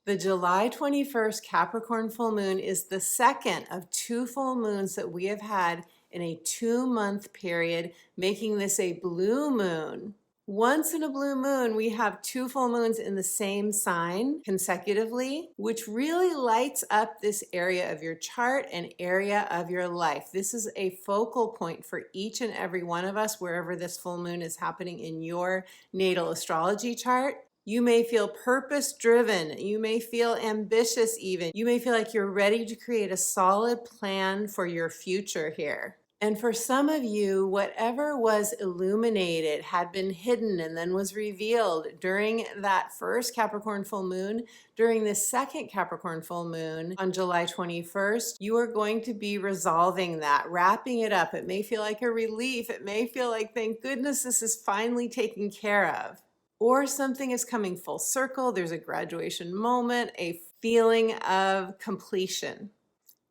The July 21st Capricorn full moon is the second of two full moons that we have had in a 2-month period, making this a blue moon. Once in a blue moon, we have two full moons in the same sign consecutively, which really lights up this area of your chart and area of your life. This is a focal point for each and every one of us, wherever this full moon is happening in your natal astrology chart. You may feel purpose driven. You may feel ambitious even. You may feel like you're ready to create a solid plan for your future here. And for some of you, whatever was illuminated had been hidden and then was revealed during that first Capricorn full moon. During the second Capricorn full moon on July 21st, you are going to be resolving that, wrapping it up. It may feel like a relief. It may feel like, thank goodness this is finally taken care of. Or something is coming full circle. There's a graduation moment, a feeling of completion.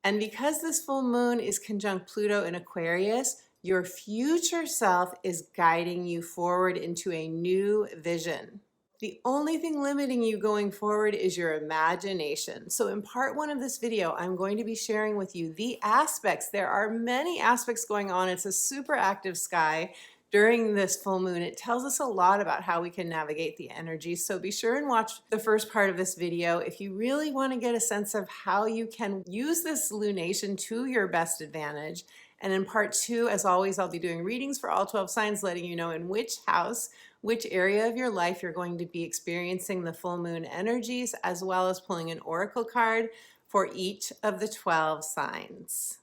And because this full moon is conjunct Pluto in Aquarius, your future self is guiding you forward into a new vision. The only thing limiting you going forward is your imagination. So in part one of this video, I'm going to be sharing with you the aspects. There are many aspects going on. It's a super active sky during this full moon. It tells us a lot about how we can navigate the energy. So be sure and watch the first part of this video if you really want to get a sense of how you can use this lunation to your best advantage. And in part two, as always, I'll be doing readings for all 12 signs, letting you know in which house, which area of your life you're going to be experiencing the full moon energies, as well as pulling an oracle card for each of the 12 signs.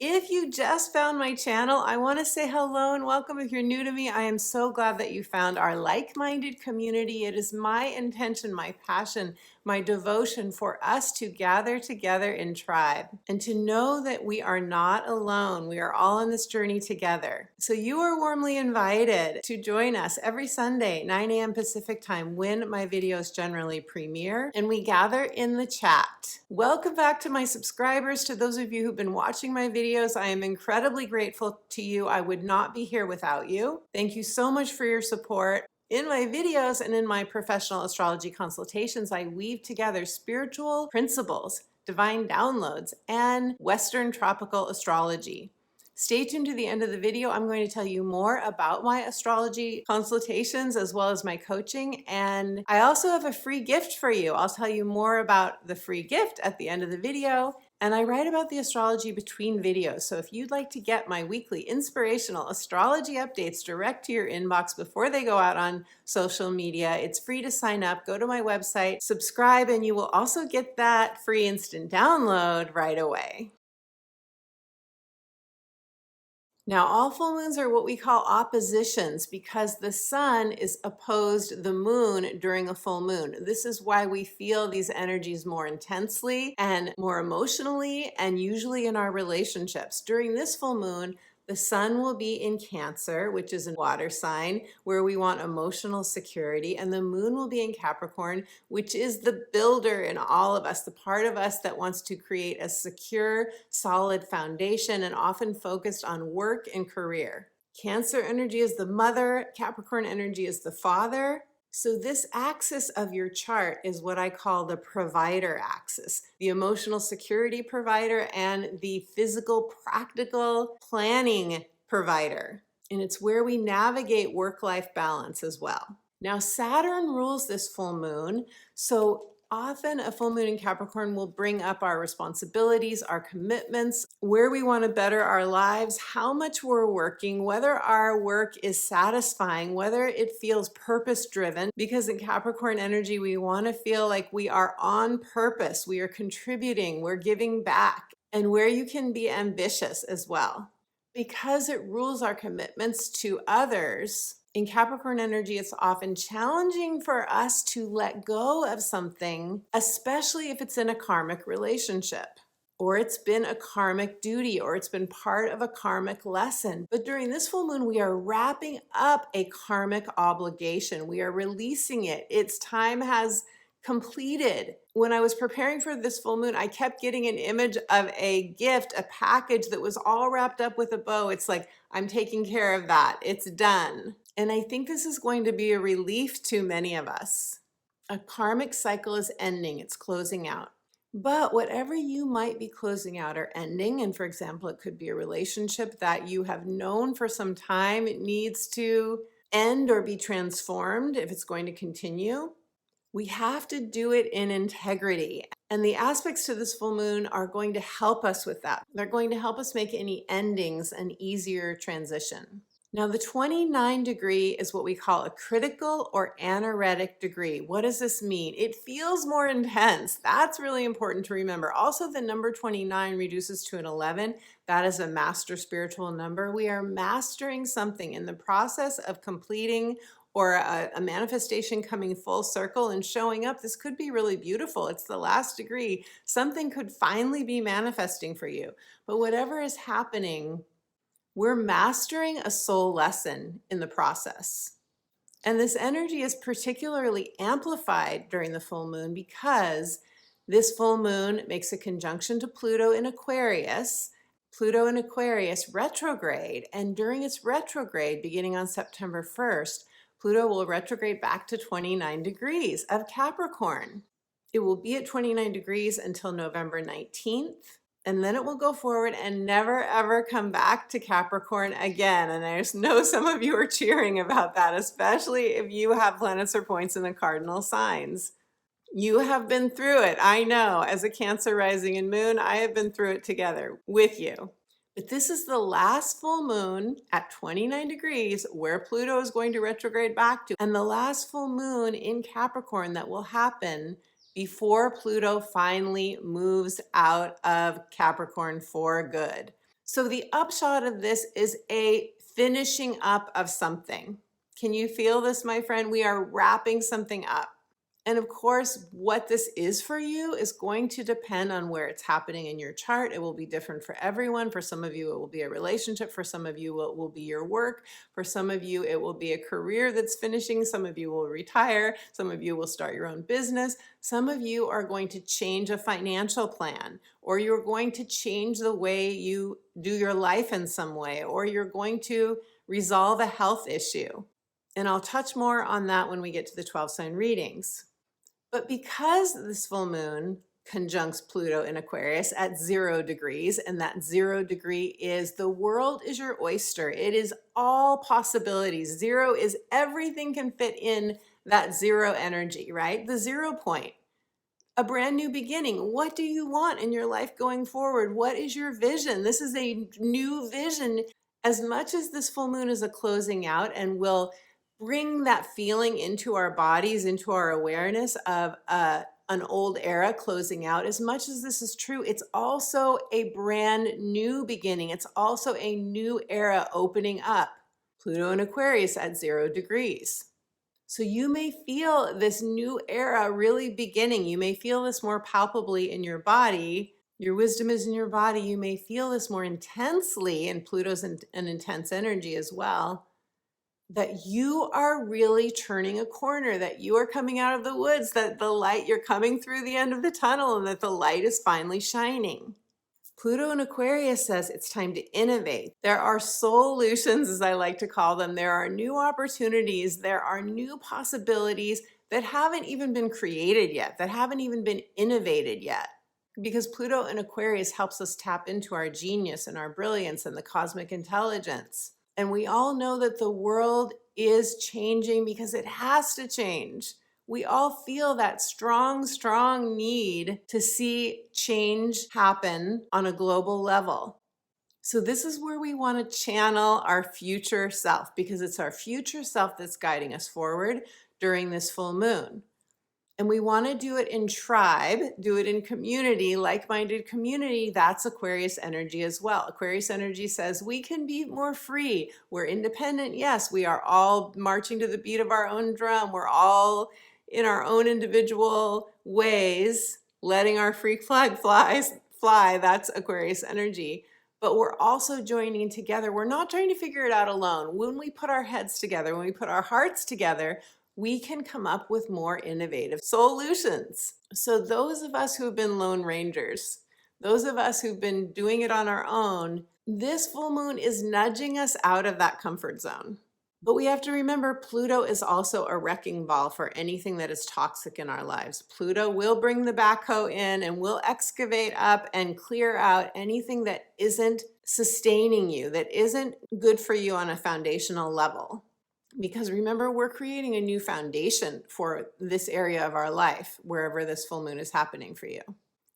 If you just found my channel, I want to say hello and welcome. If you're new to me, I am so glad that you found our like-minded community. It is my intention, my passion, my devotion for us to gather together in tribe and to know that we are not alone. We are all on this journey together. So you are warmly invited to join us every Sunday, 9 a.m. Pacific time, when my videos generally premiere, and we gather in the chat. Welcome back to my subscribers. To those of you who've been watching my videos, I am incredibly grateful to you. I would not be here without you. Thank you so much for your support. In my videos and in my professional astrology consultations, I weave together spiritual principles, divine downloads, and Western tropical astrology. Stay tuned to the end of the video. I'm going to tell you more about my astrology consultations as well as my coaching. And I also have a free gift for you. I'll tell you more about the free gift at the end of the video. And I write about the astrology between videos. So if you'd like to get my weekly inspirational astrology updates direct to your inbox before they go out on social media, it's free to sign up. Go to my website, subscribe, and you will also get that free instant download right away. Now, all full moons are what we call oppositions because the sun is opposed the moon during a full moon. This is why we feel these energies more intensely and more emotionally, and usually in our relationships. During this full moon, the sun will be in Cancer, which is a water sign where we want emotional security, and the moon will be in Capricorn, which is the builder in all of us, the part of us that wants to create a secure, solid foundation and often focused on work and career. Cancer energy is the mother, Capricorn energy is the father. So this axis of your chart is what I call the provider axis, the emotional security provider and the physical, practical planning provider. And it's where we navigate work-life balance as well. Now, Saturn rules this full moon, so often a full moon in Capricorn will bring up our responsibilities, our commitments, where we want to better our lives, how much we're working, whether our work is satisfying, whether it feels purpose-driven, because in Capricorn energy, we want to feel like we are on purpose, we are contributing, we're giving back, and where you can be ambitious as well. Because it rules our commitments to others, in Capricorn energy, it's often challenging for us to let go of something, especially if it's in a karmic relationship, or it's been a karmic duty, or it's been part of a karmic lesson. But during this full moon, we are wrapping up a karmic obligation. We are releasing it. Its time has completed. When I was preparing for this full moon, I kept getting an image of a gift, a package that was all wrapped up with a bow. It's like, I'm taking care of that. It's done. And I think this is going to be a relief to many of us. A karmic cycle is ending, it's closing out. But whatever you might be closing out or ending, and for example, it could be a relationship that you have known for some time, it needs to end or be transformed if it's going to continue. We have to do it in integrity. And the aspects to this full moon are going to help us with that. They're going to help us make any endings an easier transition. Now, the 29 degree is what we call a critical or anaretic degree. What does this mean? It feels more intense. That's really important to remember. Also, the number 29 reduces to an 11. That is a master spiritual number. We are mastering something in the process of completing or a manifestation coming full circle and showing up. This could be really beautiful. It's the last degree. Something could finally be manifesting for you. But whatever is happening, we're mastering a soul lesson in the process. And this energy is particularly amplified during the full moon because this full moon makes a conjunction to Pluto in Aquarius. Pluto in Aquarius retrograde, and during its retrograde, beginning on September 1st, Pluto will retrograde back to 29 degrees of Capricorn. It will be at 29 degrees until November 19th. And then it will go forward and never ever come back to Capricorn again. And I just know some of you are cheering about that, especially if you have planets or points in the cardinal signs. You have been through it. I know, as a Cancer rising and moon, I have been through it together with you. But this is the last full moon at 29 degrees where Pluto is going to retrograde back to, and the last full moon in Capricorn that will happen before Pluto finally moves out of Capricorn for good. So the upshot of this is a finishing up of something. Can you feel this, my friend? We are wrapping something up. And of course, what this is for you is going to depend on where it's happening in your chart. It will be different for everyone. For some of you, it will be a relationship. For some of you, it will be your work. For some of you, it will be a career that's finishing. Some of you will retire. Some of you will start your own business. Some of you are going to change a financial plan, or you're going to change the way you do your life in some way, or you're going to resolve a health issue. And I'll touch more on that when we get to the 12 sign readings. But because this full moon conjuncts Pluto in Aquarius at 0 degrees, and that 0 degree is the world is your oyster. It is all possibilities. 0 is everything can fit in that 0 energy, right? The 0 point. A brand new beginning. What do you want in your life going forward? What is your vision? This is a new vision. As much as this full moon is a closing out and will bring that feeling into our bodies, into our awareness of an old era closing out. As much as this is true, it's also a brand new beginning. It's also a new era opening up. Pluto in Aquarius at 0 degrees. So you may feel this new era really beginning. You may feel this more palpably in your body. Your wisdom is in your body. You may feel this more intensely, and Pluto's an intense energy as well, that you are really turning a corner, that you are coming out of the woods, that the light, you're coming through the end of the tunnel, and that the light is finally shining. Pluto in Aquarius says it's time to innovate. There are solutions, as I like to call them. There are new opportunities. There are new possibilities that haven't even been created yet, that haven't even been innovated yet. Because Pluto in Aquarius helps us tap into our genius and our brilliance and the cosmic intelligence. And we all know that the world is changing because it has to change. We all feel that strong, strong need to see change happen on a global level. So this is where we want to channel our future self, because it's our future self that's guiding us forward during this full moon. And we want to do it in tribe, do it in community, like-minded community. That's Aquarius energy as well. Aquarius energy says we can be more free. We're independent. Yes, we are all marching to the beat of our own drum. We're all in our own individual ways, letting our freak flag fly. That's Aquarius energy. But we're also joining together. We're not trying to figure it out alone. When we put our heads together, when we put our hearts together, we can come up with more innovative solutions. So those of us who have been lone rangers, those of us who've been doing it on our own, this full moon is nudging us out of that comfort zone. But we have to remember Pluto is also a wrecking ball for anything that is toxic in our lives. Pluto will bring the backhoe in and will excavate up and clear out anything that isn't sustaining you, that isn't good for you on a foundational level. Because remember, we're creating a new foundation for this area of our life, wherever this full moon is happening for you.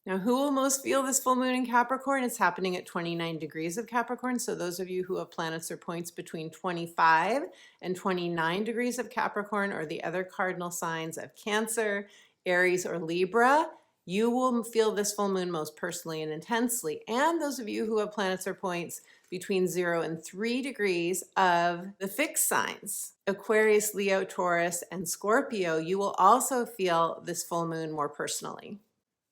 Now, who will most feel this full moon in Capricorn? It's happening at 29 degrees of Capricorn. So those of you who have planets or points between 25 and 29 degrees of Capricorn, or the other cardinal signs of Cancer, Aries, or Libra, you will feel this full moon most personally and intensely. And those of you who have planets or points between 0 and 3 degrees of the fixed signs, Aquarius, Leo, Taurus, and Scorpio, you will also feel this full moon more personally.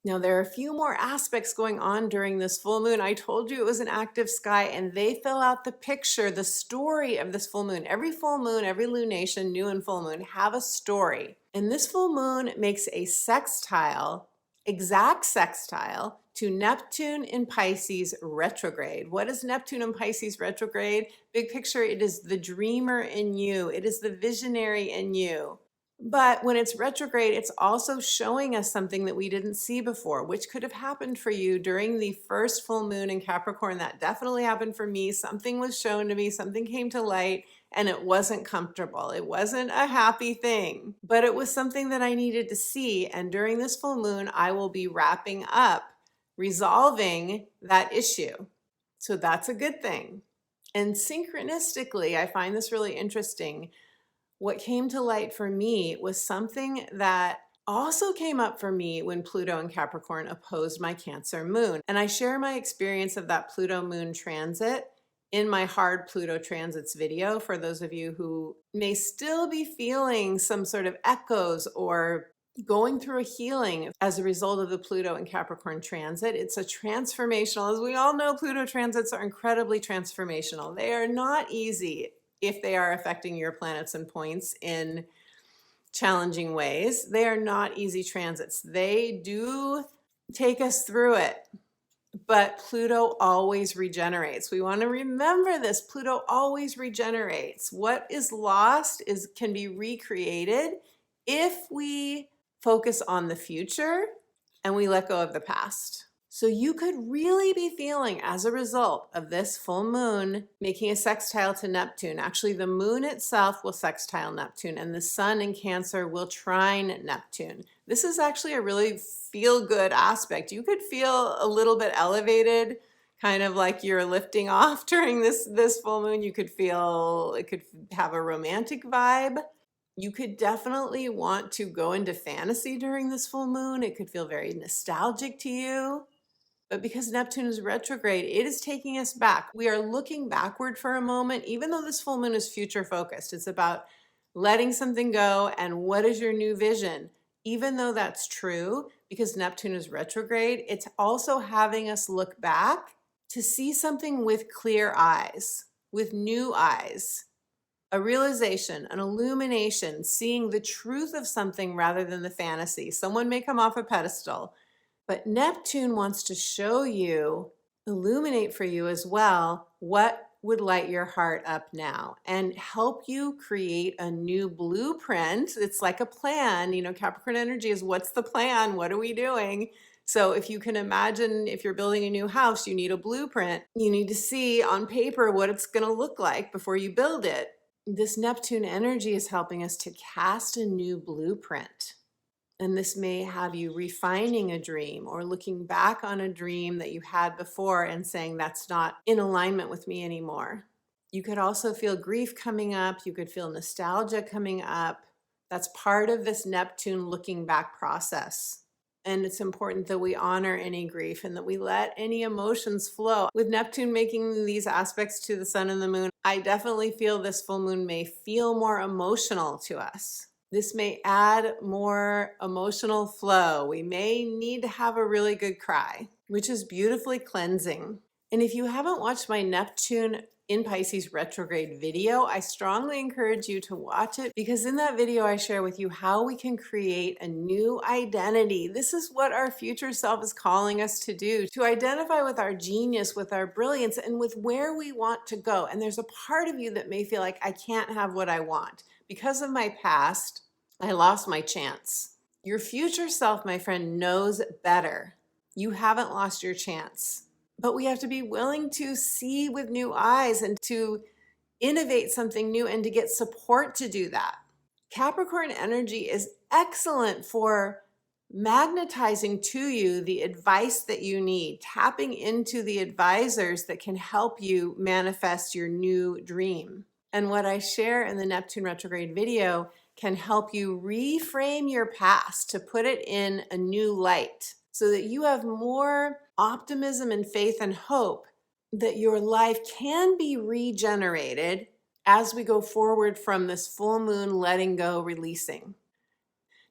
Now, there are a few more aspects going on during this full moon. I told you it was an active sky, and they fill out the picture, the story of this full moon. Every full moon, every lunation, new and full moon, have a story. And this full moon makes a sextile, exact sextile, to Neptune in Pisces retrograde. What is Neptune in Pisces retrograde? Big picture, it is the dreamer in you. It is the visionary in you. But when it's retrograde, it's also showing us something that we didn't see before, which could have happened for you during the first full moon in Capricorn. That definitely happened for me. Something was shown to me, something came to light, and it wasn't comfortable. It wasn't a happy thing, but it was something that I needed to see. And during this full moon, I will be wrapping up, resolving that issue. So that's a good thing. And synchronistically, I find this really interesting. What came to light for me was something that also came up for me when Pluto and Capricorn opposed my Cancer moon. And I share my experience of that Pluto moon transit in my Hard Pluto Transits video for those of you who may still be feeling some sort of echoes or going through a healing as a result of the Pluto and Capricorn transit. It's a transformational, as we all know, Pluto transits are incredibly transformational. They are not easy if they are affecting your planets and points in challenging ways. They are not easy transits. They do take us through it, but Pluto always regenerates. We want to remember this. Pluto always regenerates. What is lost can be recreated if we focus on the future and we let go of the past. So you could really be feeling, as a result of this full moon making a sextile to Neptune, actually the moon itself will sextile Neptune and the sun in Cancer will trine Neptune. This is actually a really feel-good aspect. You could feel a little bit elevated, kind of like you're lifting off during this full moon. You could feel, it could have a romantic vibe. You could definitely want to go into fantasy during this full moon. It could feel very nostalgic to you. But because Neptune is retrograde, it is taking us back. We are looking backward for a moment, even though this full moon is future focused. It's about letting something go and what is your new vision. Even though that's true, because Neptune is retrograde, it's also having us look back to see something with clear eyes, with new eyes. A realization, an illumination, seeing the truth of something rather than the fantasy. Someone may come off a pedestal, but Neptune wants to show you, illuminate for you as well, what would light your heart up now and help you create a new blueprint. It's like a plan. You know, Capricorn energy is what's the plan? What are we doing? So if you can imagine, if you're building a new house, you need a blueprint. You need to see on paper what it's going to look like before you build it. This Neptune energy is helping us to cast a new blueprint. And this may have you refining a dream or looking back on a dream that you had before and saying, that's not in alignment with me anymore. You could also feel grief coming up. You could feel nostalgia coming up. That's part of this Neptune looking back process. And it's important that we honor any grief and that we let any emotions flow. With Neptune making these aspects to the sun and the moon, I definitely feel this full moon may feel more emotional to us. This may add more emotional flow. We may need to have a really good cry, which is beautifully cleansing. And if you haven't watched my Neptune in Pisces retrograde video. I strongly encourage you to watch it because in that video I share with you how we can create a new identity. This is what our future self is calling us to do, to identify with our genius, with our brilliance, and with where we want to go. And there's a part of you that may feel like I can't have what I want. Because of my past, I lost my chance. Your future self, my friend, knows better. You haven't lost your chance. But we have to be willing to see with new eyes and to innovate something new and to get support to do that. Capricorn energy is excellent for magnetizing to you the advice that you need, tapping into the advisors that can help you manifest your new dream. And what I share in the Neptune retrograde video can help you reframe your past to put it in a new light so that you have more optimism and faith and hope that your life can be regenerated as we go forward from this full moon letting go, releasing.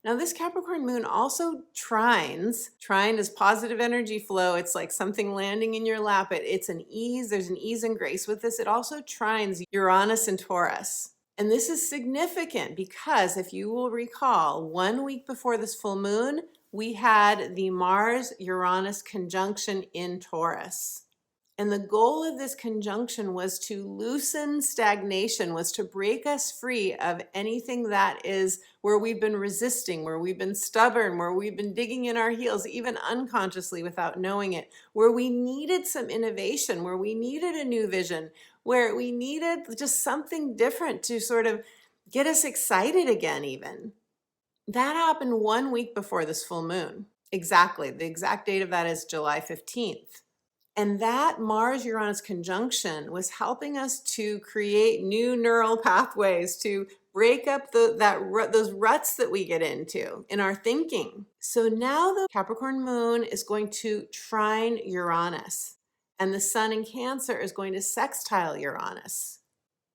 Now, this Capricorn moon also trines. Trine is positive energy flow. It's like something landing in your lap. It's an ease. There's an ease and grace with this. It also trines Uranus and Taurus. And this is significant because if you will recall, 1 week before this full moon, we had the Mars-Uranus conjunction in Taurus. And the goal of this conjunction was to loosen stagnation, was to break us free of anything that is where we've been resisting, where we've been stubborn, where we've been digging in our heels, even unconsciously without knowing it, where we needed some innovation, where we needed a new vision, where we needed just something different to sort of get us excited again even. That happened 1 week before this full moon. Exactly. The exact date of that is July 15th. And that Mars-Uranus conjunction was helping us to create new neural pathways, to break up those ruts that we get into in our thinking. So now the Capricorn moon is going to trine Uranus, and the sun in Cancer is going to sextile Uranus.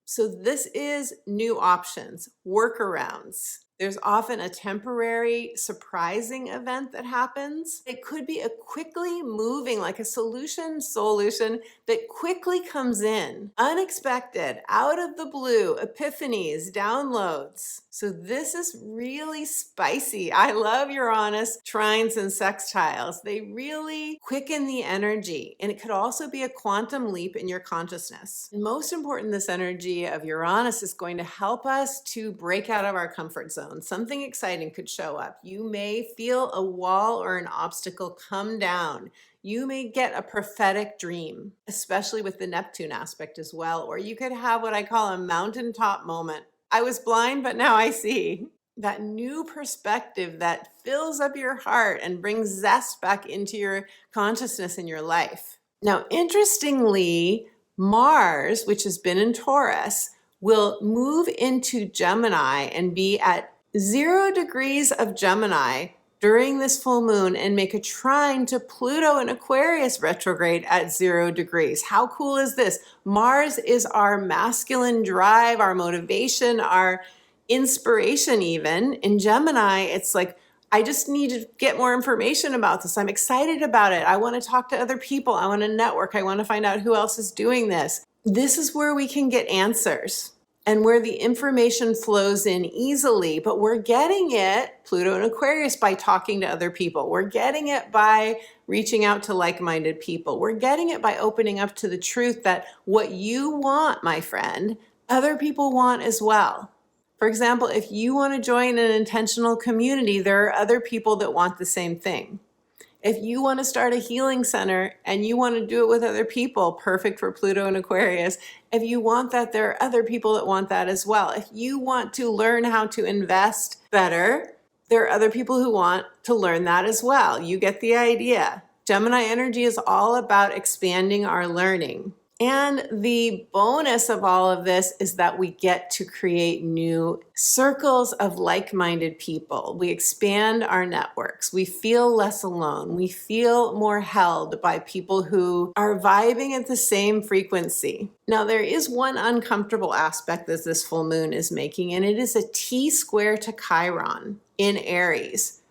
So this is new options, workarounds. There's often a temporary surprising event that happens. It could be a quickly moving, like a solution that quickly comes in, unexpected, out of the blue, epiphanies, downloads. So this is really spicy. I love Uranus, trines, and sextiles. They really quicken the energy, and it could also be a quantum leap in your consciousness. And most important, this energy of Uranus is going to help us to break out of our comfort zone. Something exciting could show up. You may feel a wall or an obstacle come down. You may get a prophetic dream, especially with the Neptune aspect as well. Or you could have what I call a mountaintop moment. I was blind, but now I see. That new perspective that fills up your heart and brings zest back into your consciousness in your life. Now, interestingly, Mars, which has been in Taurus, will move into Gemini and be at 0 degrees of Gemini during this full moon and make a trine to Pluto in Aquarius retrograde at 0 degrees. How cool is this? Mars is our masculine drive, our motivation, our inspiration even. In Gemini, it's like, I just need to get more information about this. I'm excited about it. I want to talk to other people. I want to network. I want to find out who else is doing this. This is where we can get answers and where the information flows in easily, but we're getting it, Pluto and Aquarius, by talking to other people. We're getting it by reaching out to like-minded people. We're getting it by opening up to the truth that what you want, my friend, other people want as well. For example, if you want to join an intentional community, there are other people that want the same thing. If you want to start a healing center and you want to do it with other people, perfect for Pluto and Aquarius. If you want that, there are other people that want that as well. If you want to learn how to invest better, there are other people who want to learn that as well. You get the idea. Gemini energy is all about expanding our learning. And the bonus of all of this is that we get to create new circles of like-minded people. We expand our networks. We feel less alone. We feel more held by people who are vibing at the same frequency. Now, there is one uncomfortable aspect that this full moon is making, and it is a T square to Chiron in Aries.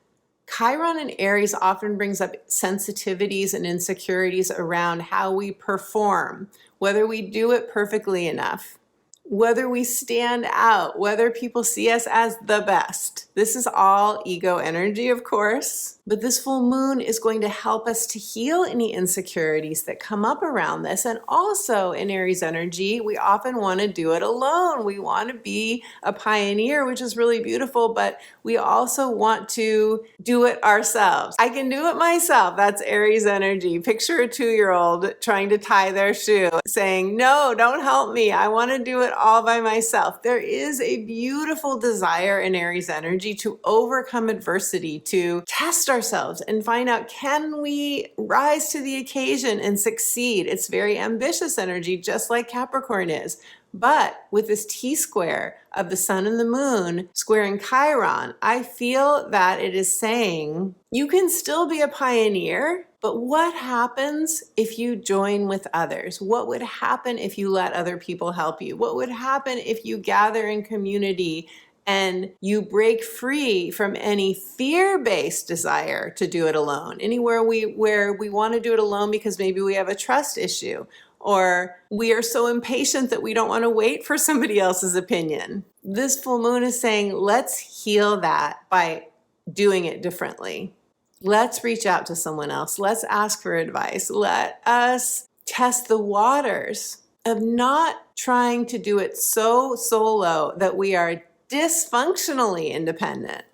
Chiron in Aries often brings up sensitivities and insecurities around how we perform, whether we do it perfectly enough, whether we stand out, whether people see us as the best. This is all ego energy, of course, but this full moon is going to help us to heal any insecurities that come up around this. And also in Aries energy, we often want to do it alone. We want to be a pioneer, which is really beautiful, but we also want to do it ourselves. I can do it myself. That's Aries energy. Picture a 2-year-old trying to tie their shoe, saying, no, don't help me. I want to do it all by myself. There is a beautiful desire in Aries energy to overcome adversity, to test ourselves and find out, can we rise to the occasion and succeed? It's very ambitious energy, just like Capricorn is. But with this T-square of the sun and the moon squaring Chiron, I feel that it is saying you can still be a pioneer, but what happens if you join with others? What would happen if you let other people help you? What would happen if you gather in community and you break free from any fear-based desire to do it alone? Anywhere where we want to do it alone because maybe we have a trust issue, or we are so impatient that we don't want to wait for somebody else's opinion. This full moon is saying, let's heal that by doing it differently. Let's reach out to someone else. Let's ask for advice. Let us test the waters of not trying to do it so solo that we are dysfunctionally independent.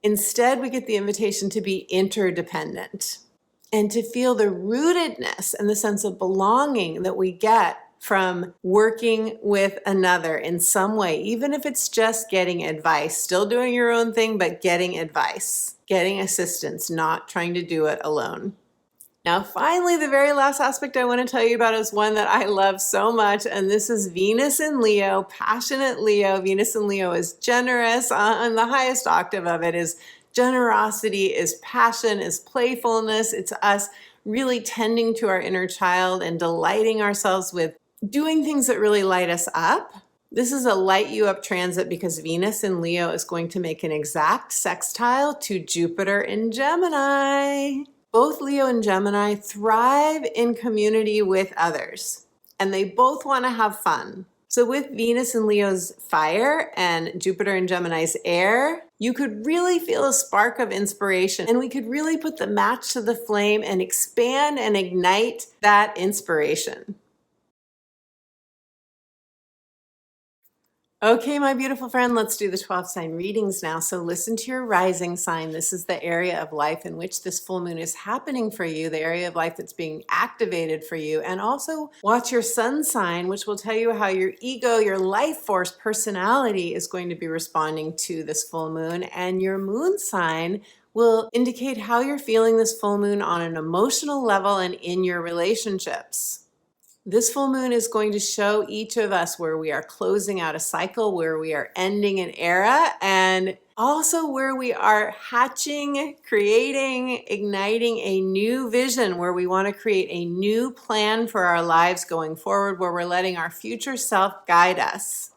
Instead, we get the invitation to be interdependent and to feel the rootedness and the sense of belonging that we get from working with another in some way, even if it's just getting advice, still doing your own thing, but getting advice, getting assistance, not trying to do it alone. Now, finally, the very last aspect I want to tell you about is one that I love so much, and this is Venus in Leo, passionate Leo. Venus in Leo is generous, and the highest octave of it is generosity, is passion, is playfulness. It's us really tending to our inner child and delighting ourselves with doing things that really light us up. This is a light you up transit because Venus in Leo is going to make an exact sextile to Jupiter in Gemini. Both Leo and Gemini thrive in community with others, and they both want to have fun. So with Venus in Leo's fire and Jupiter in Gemini's air, you could really feel a spark of inspiration, and we could really put the match to the flame and expand and ignite that inspiration. Okay, my beautiful friend, let's do the 12 sign readings now. So listen to your rising sign. This is the area of life in which this full moon is happening for you, the area of life that's being activated for you. And also watch your sun sign, which will tell you how your ego, your life force, personality is going to be responding to this full moon. And your moon sign will indicate how you're feeling this full moon on an emotional level and in your relationships. This full moon is going to show each of us where we are closing out a cycle, where we are ending an era, and also where we are hatching, creating, igniting a new vision, where we want to create a new plan for our lives going forward, where we're letting our future self guide us.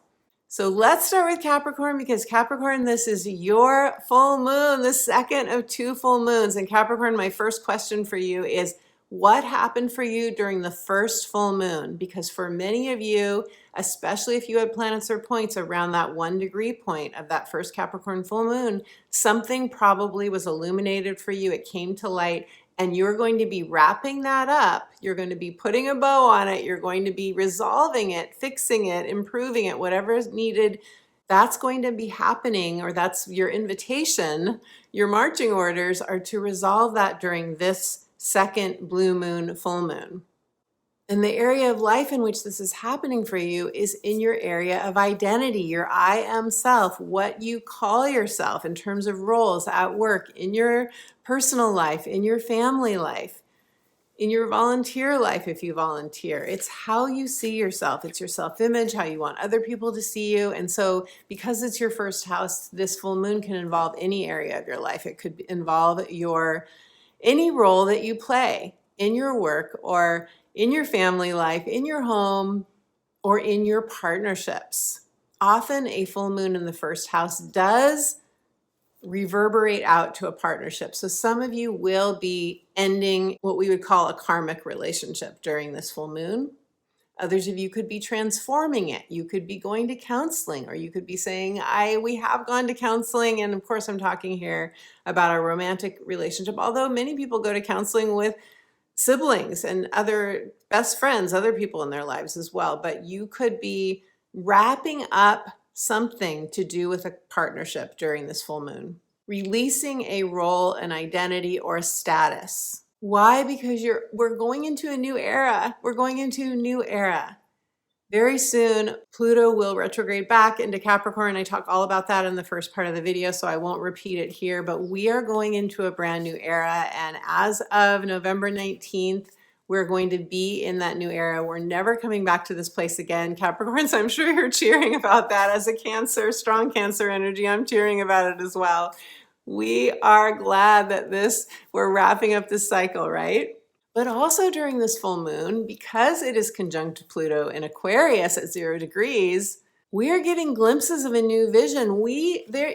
So let's start with Capricorn, because Capricorn, this is your full moon, the second of 2 full moons. And Capricorn, my first question for you is, what happened for you during the first full moon? Because for many of you, especially if you had planets or points around that 1 degree point of that first Capricorn full moon, something probably was illuminated for you. It came to light, and you're going to be wrapping that up. You're going to be putting a bow on it. You're going to be resolving it, fixing it, improving it, whatever is needed. That's going to be happening, or that's your invitation. Your marching orders are to resolve that during this second blue moon, full moon. And the area of life in which this is happening for you is in your area of identity, your I am self, what you call yourself in terms of roles at work, in your personal life, in your family life, in your volunteer life if you volunteer. It's how you see yourself. It's your self-image, how you want other people to see you. And so because it's your first house, this full moon can involve any area of your life. It could involve any role that you play in your work or in your family life, in your home, or in your partnerships. Often a full moon in the first house does reverberate out to a partnership. So some of you will be ending what we would call a karmic relationship during this full moon. Others of you could be transforming it. You could be going to counseling, or you could be saying, we have gone to counseling. And of course, I'm talking here about a romantic relationship, although many people go to counseling with siblings and other best friends, other people in their lives as well. But you could be wrapping up something to do with a partnership during this full moon, releasing a role, an identity, or a status. Why? Because we're going into a new era. We're going into a new era. Very soon, Pluto will retrograde back into Capricorn. I talk all about that in the first part of the video, so I won't repeat it here, but we are going into a brand new era. And as of November 19th, we're going to be in that new era. We're never coming back to this place again. Capricorns, I'm sure you're cheering about that. As a Cancer, strong Cancer energy, I'm cheering about it as well. We are glad that we're wrapping up this cycle, right? But also during this full moon, because it is conjunct Pluto in Aquarius at 0 degrees, we are getting glimpses of a new vision.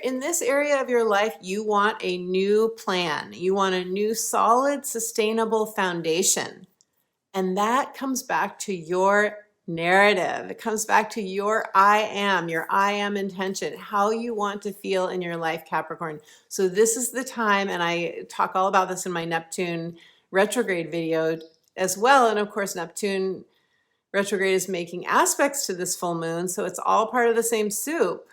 In this area of your life, you want a new plan. You want a new solid, sustainable foundation. And that comes back to your narrative. It comes back to your I am intention, how you want to feel in your life, Capricorn. So this is the time, and I talk all about this in my Neptune retrograde video as well. And of course, Neptune retrograde is making aspects to this full moon, so it's all part of the same soup.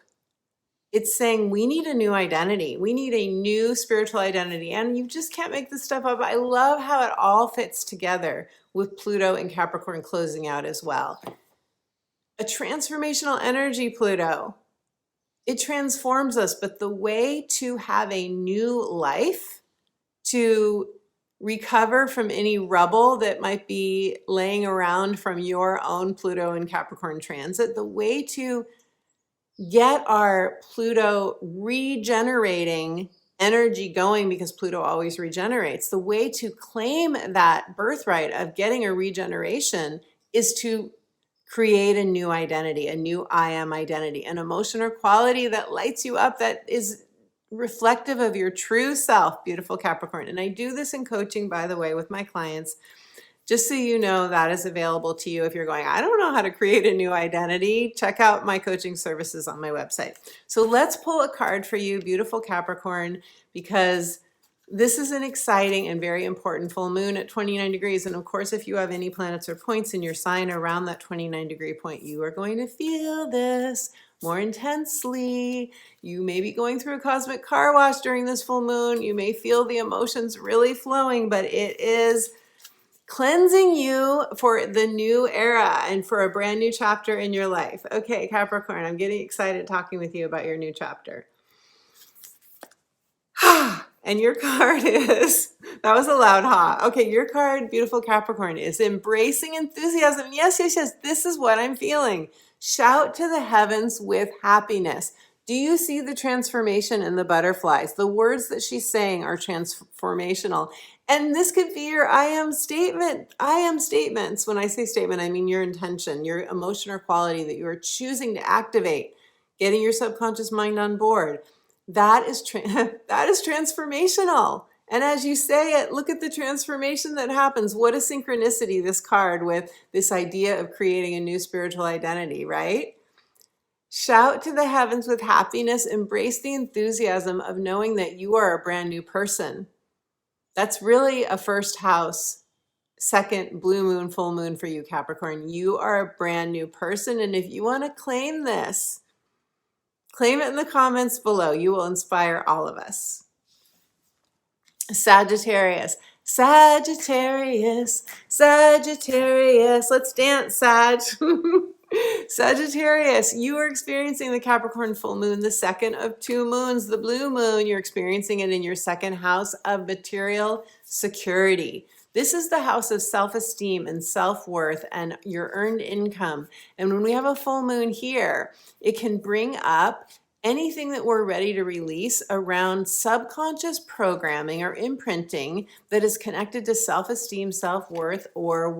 It's saying we need a new identity. We need a new spiritual identity, and you just can't make this stuff up. I love how it all fits together with Pluto and Capricorn closing out as well. A transformational energy, Pluto. It transforms us, but the way to have a new life, to recover from any rubble that might be laying around from your own Pluto and Capricorn transit, the way to get our Pluto regenerating energy going, because Pluto always regenerates, the way to claim that birthright of getting a regeneration is to create a new identity, a new I am identity, an emotion or quality that lights you up, that is reflective of your true self, beautiful Capricorn. And I do this in coaching, by the way, with my clients, just so you know that is available to you. If you're going, I don't know how to create a new identity, check out my coaching services on my website. So let's pull a card for you, beautiful Capricorn, because this is an exciting and very important full moon at 29 degrees. And of course, if you have any planets or points in your sign around that 29-degree point, you are going to feel this more intensely. You may be going through a cosmic car wash during this full moon. You may feel the emotions really flowing, but it is cleansing you for the new era and for a brand new chapter in your life. Okay, Capricorn, I'm getting excited talking with you about your new chapter. And your card is, that was a loud ha. Okay, your card, beautiful Capricorn, is embracing enthusiasm. Yes, yes, yes, this is what I'm feeling. Shout to the heavens with happiness. Do you see the transformation in the butterflies? The words that she's saying are transformational. And this could be your I am statement. I am statements. When I say statement, I mean your intention, your emotion or quality that you are choosing to activate, getting your subconscious mind on board. That is transformational. And as you say it, look at the transformation that happens. What a synchronicity, this card, with this idea of creating a new spiritual identity, right? Shout to the heavens with happiness. Embrace the enthusiasm of knowing that you are a brand new person. That's really a first house, second blue moon, full moon for you, Capricorn. You are a brand new person. And if you want to claim this, claim it in the comments below. You will inspire all of us. Sagittarius. Sagittarius. Sagittarius. Let's dance, Sag. Sagittarius, you are experiencing the Capricorn full moon, the second of two moons, the blue moon. You're experiencing it in your second house of material security. This is the house of self-esteem and self-worth and your earned income. And when we have a full moon here, it can bring up anything that we're ready to release around subconscious programming or imprinting that is connected to self-esteem, self-worth, or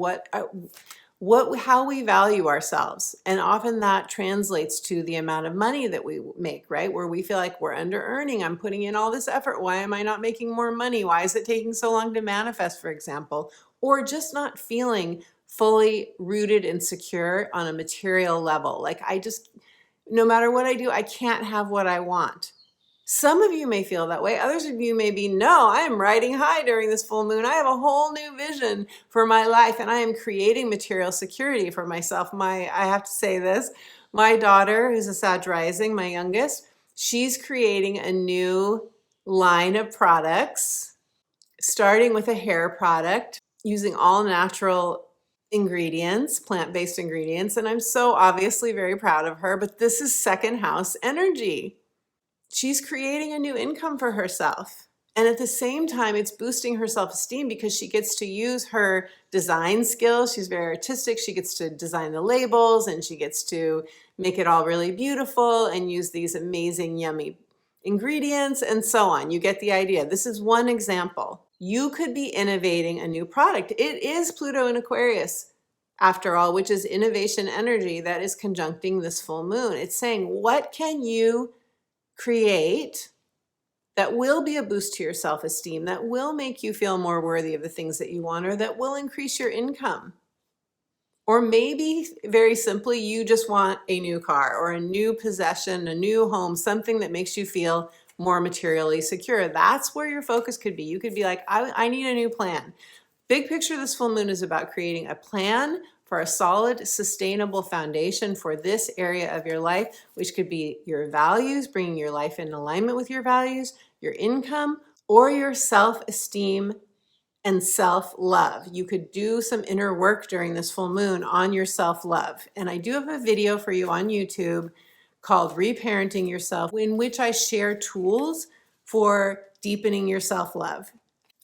how we value ourselves. And often that translates to the amount of money that we make, right? Where we feel like we're under earning. I'm putting in all this effort. Why am I not making more money? Why is it taking so long to manifest, for example? Or just not feeling fully rooted and secure on a material level. Like no matter what I do, I can't have what I want. Some of you may feel that way. Others of you may be, no, I am riding high during this full moon. I have a whole new vision for my life and I am creating material security for myself. I have to say this, my daughter, who's a Sag rising, my youngest, she's creating a new line of products, starting with a hair product using all natural ingredients, plant-based ingredients. And I'm so obviously very proud of her, but this is second house energy. She's creating a new income for herself. And at the same time, it's boosting her self-esteem because she gets to use her design skills. She's very artistic. She gets to design the labels and she gets to make it all really beautiful and use these amazing, yummy ingredients and so on. You get the idea. This is one example. You could be innovating a new product. It is Pluto in Aquarius, after all, which is innovation energy that is conjuncting this full moon. It's saying, what can you create that will be a boost to your self-esteem, that will make you feel more worthy of the things that you want, or that will increase your income? Or maybe very simply, you just want a new car or a new possession, a new home, something that makes you feel more materially secure. That's where your focus could be. You could be like, I need a new plan. Big picture, this full moon is about creating a plan for a solid, sustainable foundation for this area of your life, which could be your values, bringing your life in alignment with your values, your income, or your self-esteem and self-love. You could do some inner work during this full moon on your self-love. And I do have a video for you on YouTube called Reparenting Yourself, in which I share tools for deepening your self-love.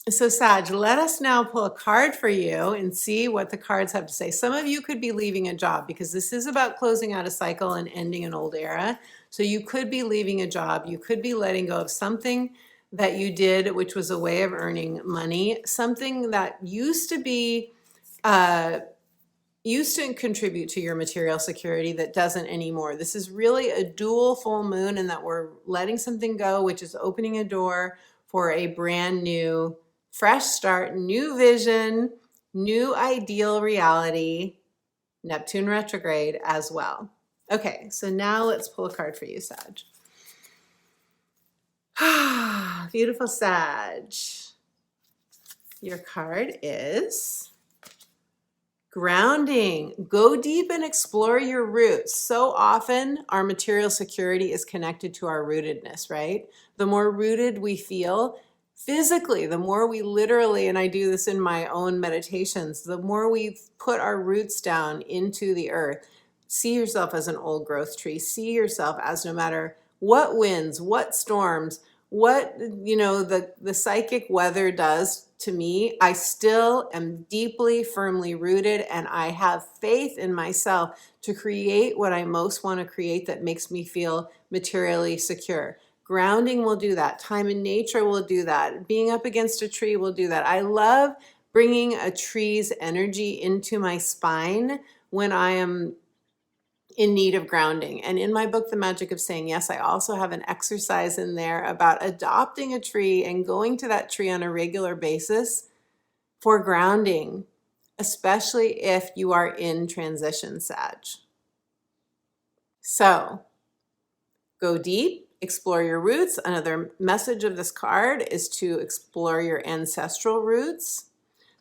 So Sag, let us now pull a card for you and see what the cards have to say. Some of you could be leaving a job because this is about closing out a cycle and ending an old era. So you could be leaving a job. You could be letting go of something that you did, which was a way of earning money, something that used to contribute to your material security that doesn't anymore. This is really a dual full moon in that we're letting something go, which is opening a door for a brand new, fresh start, new vision, new ideal reality, Neptune retrograde as well. Okay, so now let's pull a card for you, Sag. Beautiful Sag. Your card is grounding. Go deep and explore your roots. So often our material security is connected to our rootedness, right? The more rooted we feel physically, the more we literally, and I do this in my own meditations, the more we put our roots down into the earth. See yourself as an old growth tree. See yourself as, no matter what winds, what storms, what the psychic weather does to me, I still am deeply, firmly rooted, and I have faith in myself to create what I most want to create that makes me feel materially secure. Grounding will do that. Time in nature will do that. Being up against a tree will do that. I love bringing a tree's energy into my spine when I am in need of grounding. And in my book, The Magic of Saying Yes, I also have an exercise in there about adopting a tree and going to that tree on a regular basis for grounding, especially if you are in transition, Sag. So go deep, explore your roots. Another message of this card is to explore your ancestral roots.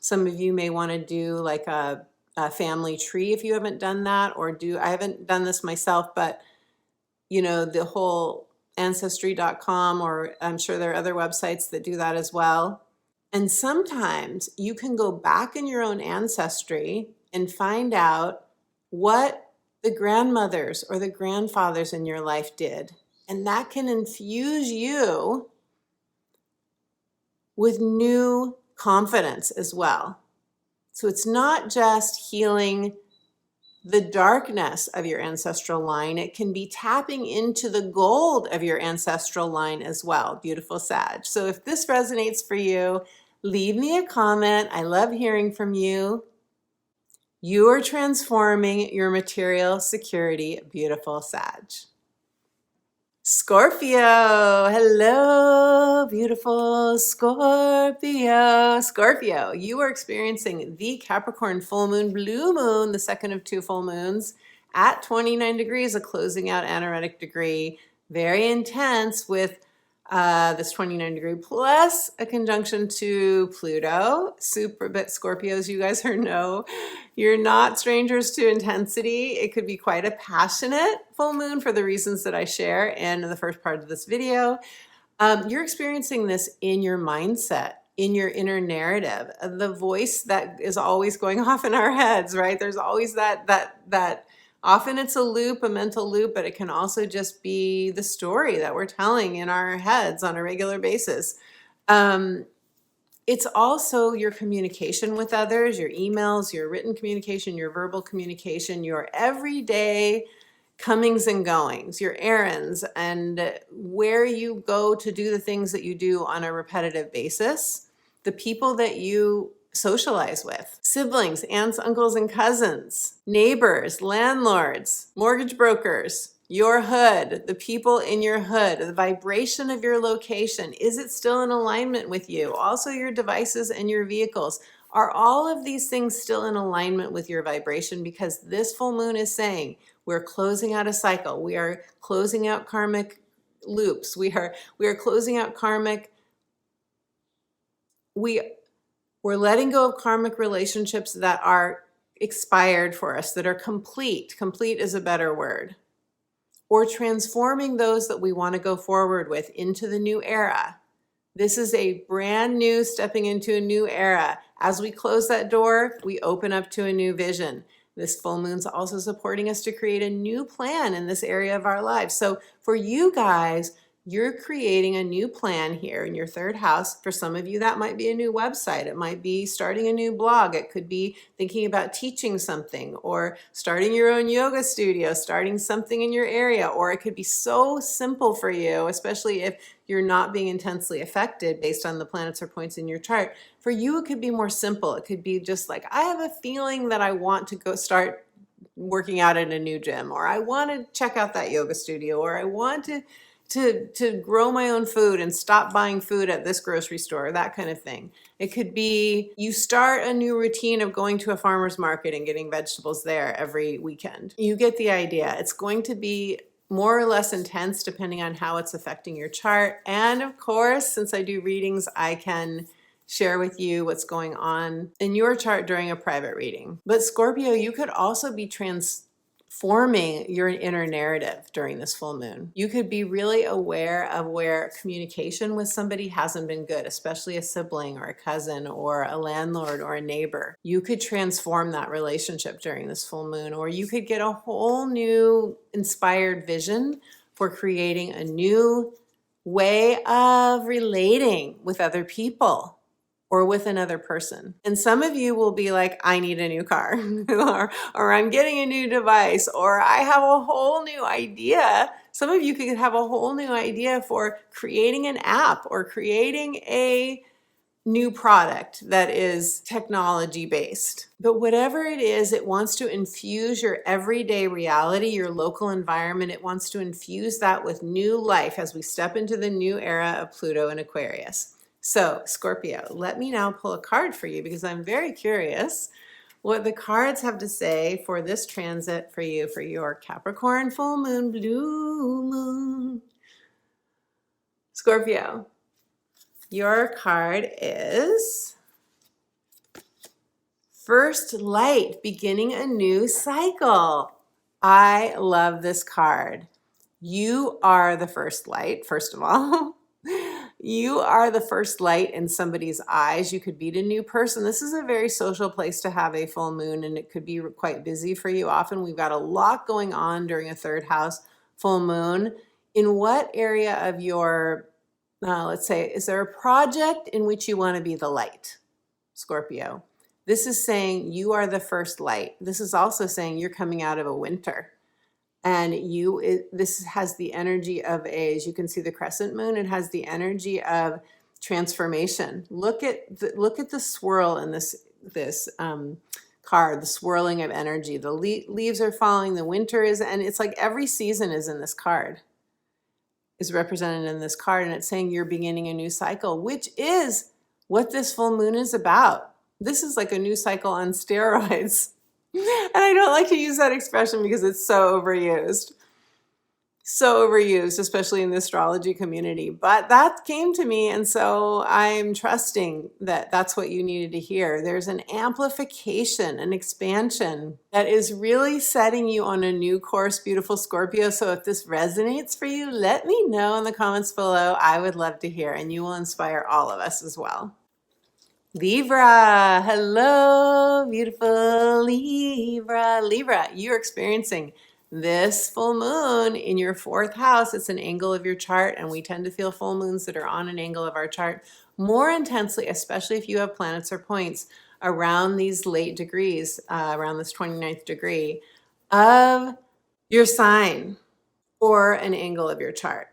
Some of you may want to do like a family tree if you haven't done that, or I haven't done this myself, but the whole ancestry.com, or I'm sure there are other websites that do that as well. And sometimes you can go back in your own ancestry and find out what the grandmothers or the grandfathers in your life did. And that can infuse you with new confidence as well. So it's not just healing the darkness of your ancestral line. It can be tapping into the gold of your ancestral line as well. Beautiful Sag. So if this resonates for you, leave me a comment. I love hearing from you. You are transforming your material security, beautiful Sag. Scorpio, hello, beautiful Scorpio. Scorpio, you are experiencing the Capricorn full moon, blue moon, the second of two full moons at 29 degrees, a closing out anaretic degree, very intense with this 29 degree plus a conjunction to Pluto. Super, but Scorpios, you guys you're not strangers to intensity. It could be quite a passionate full moon for the reasons that I share in the first part of this video. You're experiencing this in your mindset, in your inner narrative, the voice that is always going off in our heads, right? There's always that often it's a loop, a mental loop, but it can also just be the story that we're telling in our heads on a regular basis. It's also your communication with others, your emails, your written communication, your verbal communication, your everyday comings and goings, your errands, and where you go to do the things that you do on a repetitive basis, the people that you socialize with, siblings, aunts, uncles, and cousins, neighbors, landlords, mortgage brokers, your hood, the people in your hood, the vibration of your location. Is it still in alignment with you? Also your devices and your vehicles. Are all of these things still in alignment with your vibration? Because this full moon is saying we're closing out a cycle. We are closing out karmic loops. We are closing out karmic. We're letting go of karmic relationships that are expired for us, that are complete. Complete is a better word. Or transforming those that we want to go forward with into the new era. This is a brand new stepping into a new era. As we close that door, we open up to a new vision. This full moon's also supporting us to create a new plan in this area of our lives. So for you guys, you're creating a new plan here in your third house. For some of you, that might be a new website. It might be starting a new blog. It could be thinking about teaching something or starting your own yoga studio, starting something in your area. Or it could be so simple for you, especially if you're not being intensely affected based on the planets or points in your chart. For you, it could be more simple. It could be just like, I have a feeling that I want to go start working out at a new gym, or I want to check out that yoga studio, or I want to grow my own food and stop buying food at this grocery store, that kind of thing. It could be you start a new routine of going to a farmer's market and getting vegetables there every weekend. You get the idea. It's going to be more or less intense depending on how it's affecting your chart. And of course, since I do readings, I can share with you what's going on in your chart during a private reading. But Scorpio, you could also be transforming your inner narrative during this full moon. You could be really aware of where communication with somebody hasn't been good, especially a sibling or a cousin or a landlord or a neighbor. You could transform that relationship during this full moon, or you could get a whole new inspired vision for creating a new way of relating with other people or with another person. And some of you will be like, I need a new car, or I'm getting a new device, or I have a whole new idea. Some of you could have a whole new idea for creating an app or creating a new product that is technology based. But whatever it is, it wants to infuse your everyday reality, your local environment. It wants to infuse that with new life as we step into the new era of Pluto and Aquarius. So Scorpio, let me now pull a card for you because I'm very curious what the cards have to say for this transit for you, for your Capricorn full moon, blue moon. Scorpio, your card is First Light, beginning a new cycle. I love this card. You are the first light, first of all. You are the first light in somebody's eyes. You could meet a new person. This is a very social place to have a full moon, and it could be quite busy for you. Often we've got a lot going on during a third house full moon. In what area of your, let's say, is there a project in which you want to be the light, Scorpio? This is saying you are the first light. This is also saying you're coming out of a winter. And this has the energy of as you can see the crescent moon, it has the energy of transformation. Look at the swirl in this card, the swirling of energy. The leaves are falling, the winter is, and it's like every season is in this card, is represented in this card, and it's saying you're beginning a new cycle, which is what this full moon is about. This is like a new cycle on steroids. And I don't like to use that expression because it's so overused. So overused, especially in the astrology community. But that came to me, and so I'm trusting that that's what you needed to hear. There's an amplification, an expansion that is really setting you on a new course, beautiful Scorpio. So if this resonates for you, let me know in the comments below. I would love to hear, and you will inspire all of us as well. Libra, hello, beautiful Libra. Libra, you're experiencing this full moon in your 4th house. It's an angle of your chart, and we tend to feel full moons that are on an angle of our chart more intensely, especially if you have planets or points around these late degrees, around this 29th degree of your sign or an angle of your chart.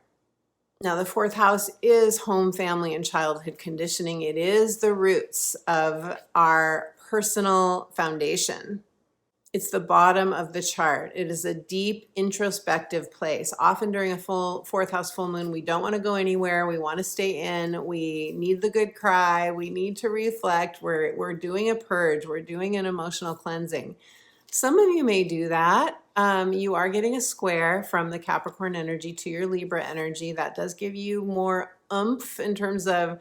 Now, the 4th house is home, family, and childhood conditioning. It is the roots of our personal foundation. It's the bottom of the chart. It is a deep introspective place. Often during a full 4th house full moon, we don't want to go anywhere. We want to stay in. We need the good cry. We need to reflect. We're doing a purge. We're doing an emotional cleansing. Some of you may do that. You are getting a square from the Capricorn energy to your Libra energy. That does give you more oomph in terms of,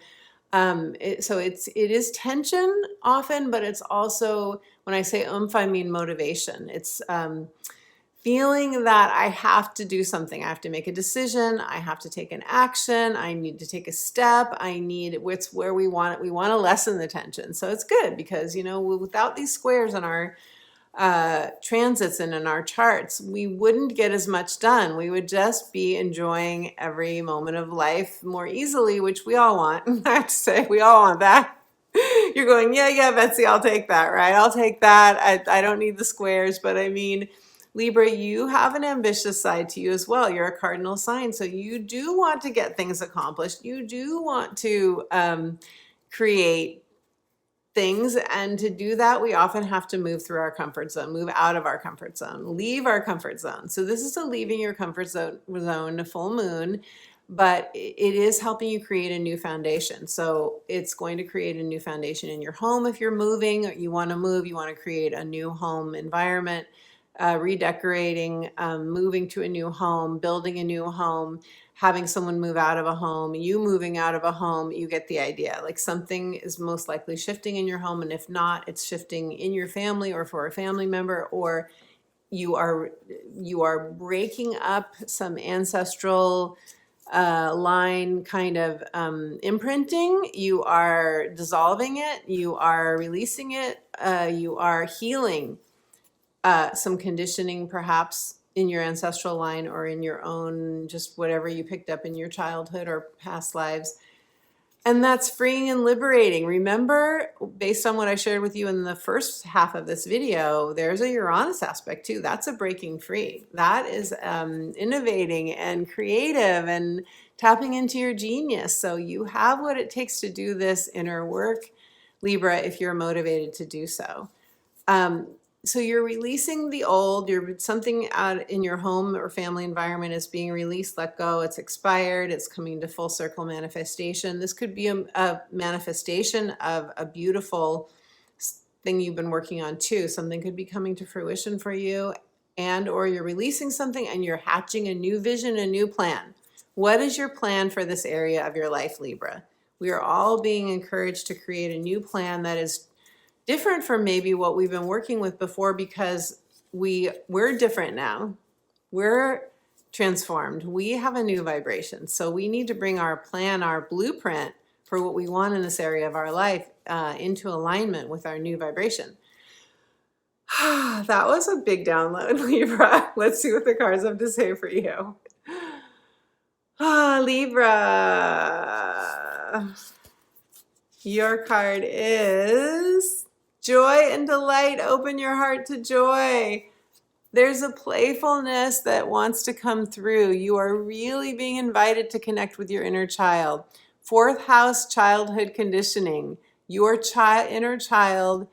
so it is tension often, but it's also, when I say oomph, I mean motivation. It's feeling that I have to do something. I have to make a decision. I have to take an action. I need to take a step. It's where we want it. We want to lessen the tension. So it's good because, without these squares on our transits and in our charts, we wouldn't get as much done. We would just be enjoying every moment of life more easily, which we all want. I have to say, we all want that. You're going, yeah, Betsy, I'll take that, right? I'll take that. I don't need the squares, but I mean, Libra, you have an ambitious side to you as well. You're a cardinal sign, so you do want to get things accomplished. You do want to create things, and to do that we often have to move through our comfort zone, move out of our comfort zone, leave our comfort zone. So this is a leaving your comfort zone full moon, but it is helping you create a new foundation. So it's going to create a new foundation in your home. If you're moving, you want to move, you want to create a new home environment, redecorating, moving to a new home, building a new home, having someone move out of a home, you moving out of a home. You get the idea. Like, something is most likely shifting in your home, and if not, it's shifting in your family or for a family member, or you are breaking up some ancestral line kind of imprinting. You are dissolving it, you are releasing it, you are healing some conditioning perhaps in your ancestral line or in your own, just whatever you picked up in your childhood or past lives. And that's freeing and liberating. Remember, based on what I shared with you in the first half of this video, there's a Uranus aspect too. That's a breaking free. That is innovating and creative and tapping into your genius. So you have what it takes to do this inner work, Libra, if you're motivated to do so. So you're releasing the old, something out in your home or family environment is being released, let go, it's expired, it's coming to full circle manifestation. This could be a manifestation of a beautiful thing you've been working on too. Something could be coming to fruition for you, and or you're releasing something and you're hatching a new vision, a new plan. What is your plan for this area of your life, Libra? We are all being encouraged to create a new plan that is different from maybe what we've been working with before, because we're different now. We're transformed. We have a new vibration. So we need to bring our plan, our blueprint for what we want in this area of our life into alignment with our new vibration. That was a big download, Libra. Let's see what the cards have to say for you. Libra. Your card is joy and delight. Open your heart to joy. There's a playfulness that wants to come through. You are really being invited to connect with your inner child. 4th house, childhood conditioning. Your inner child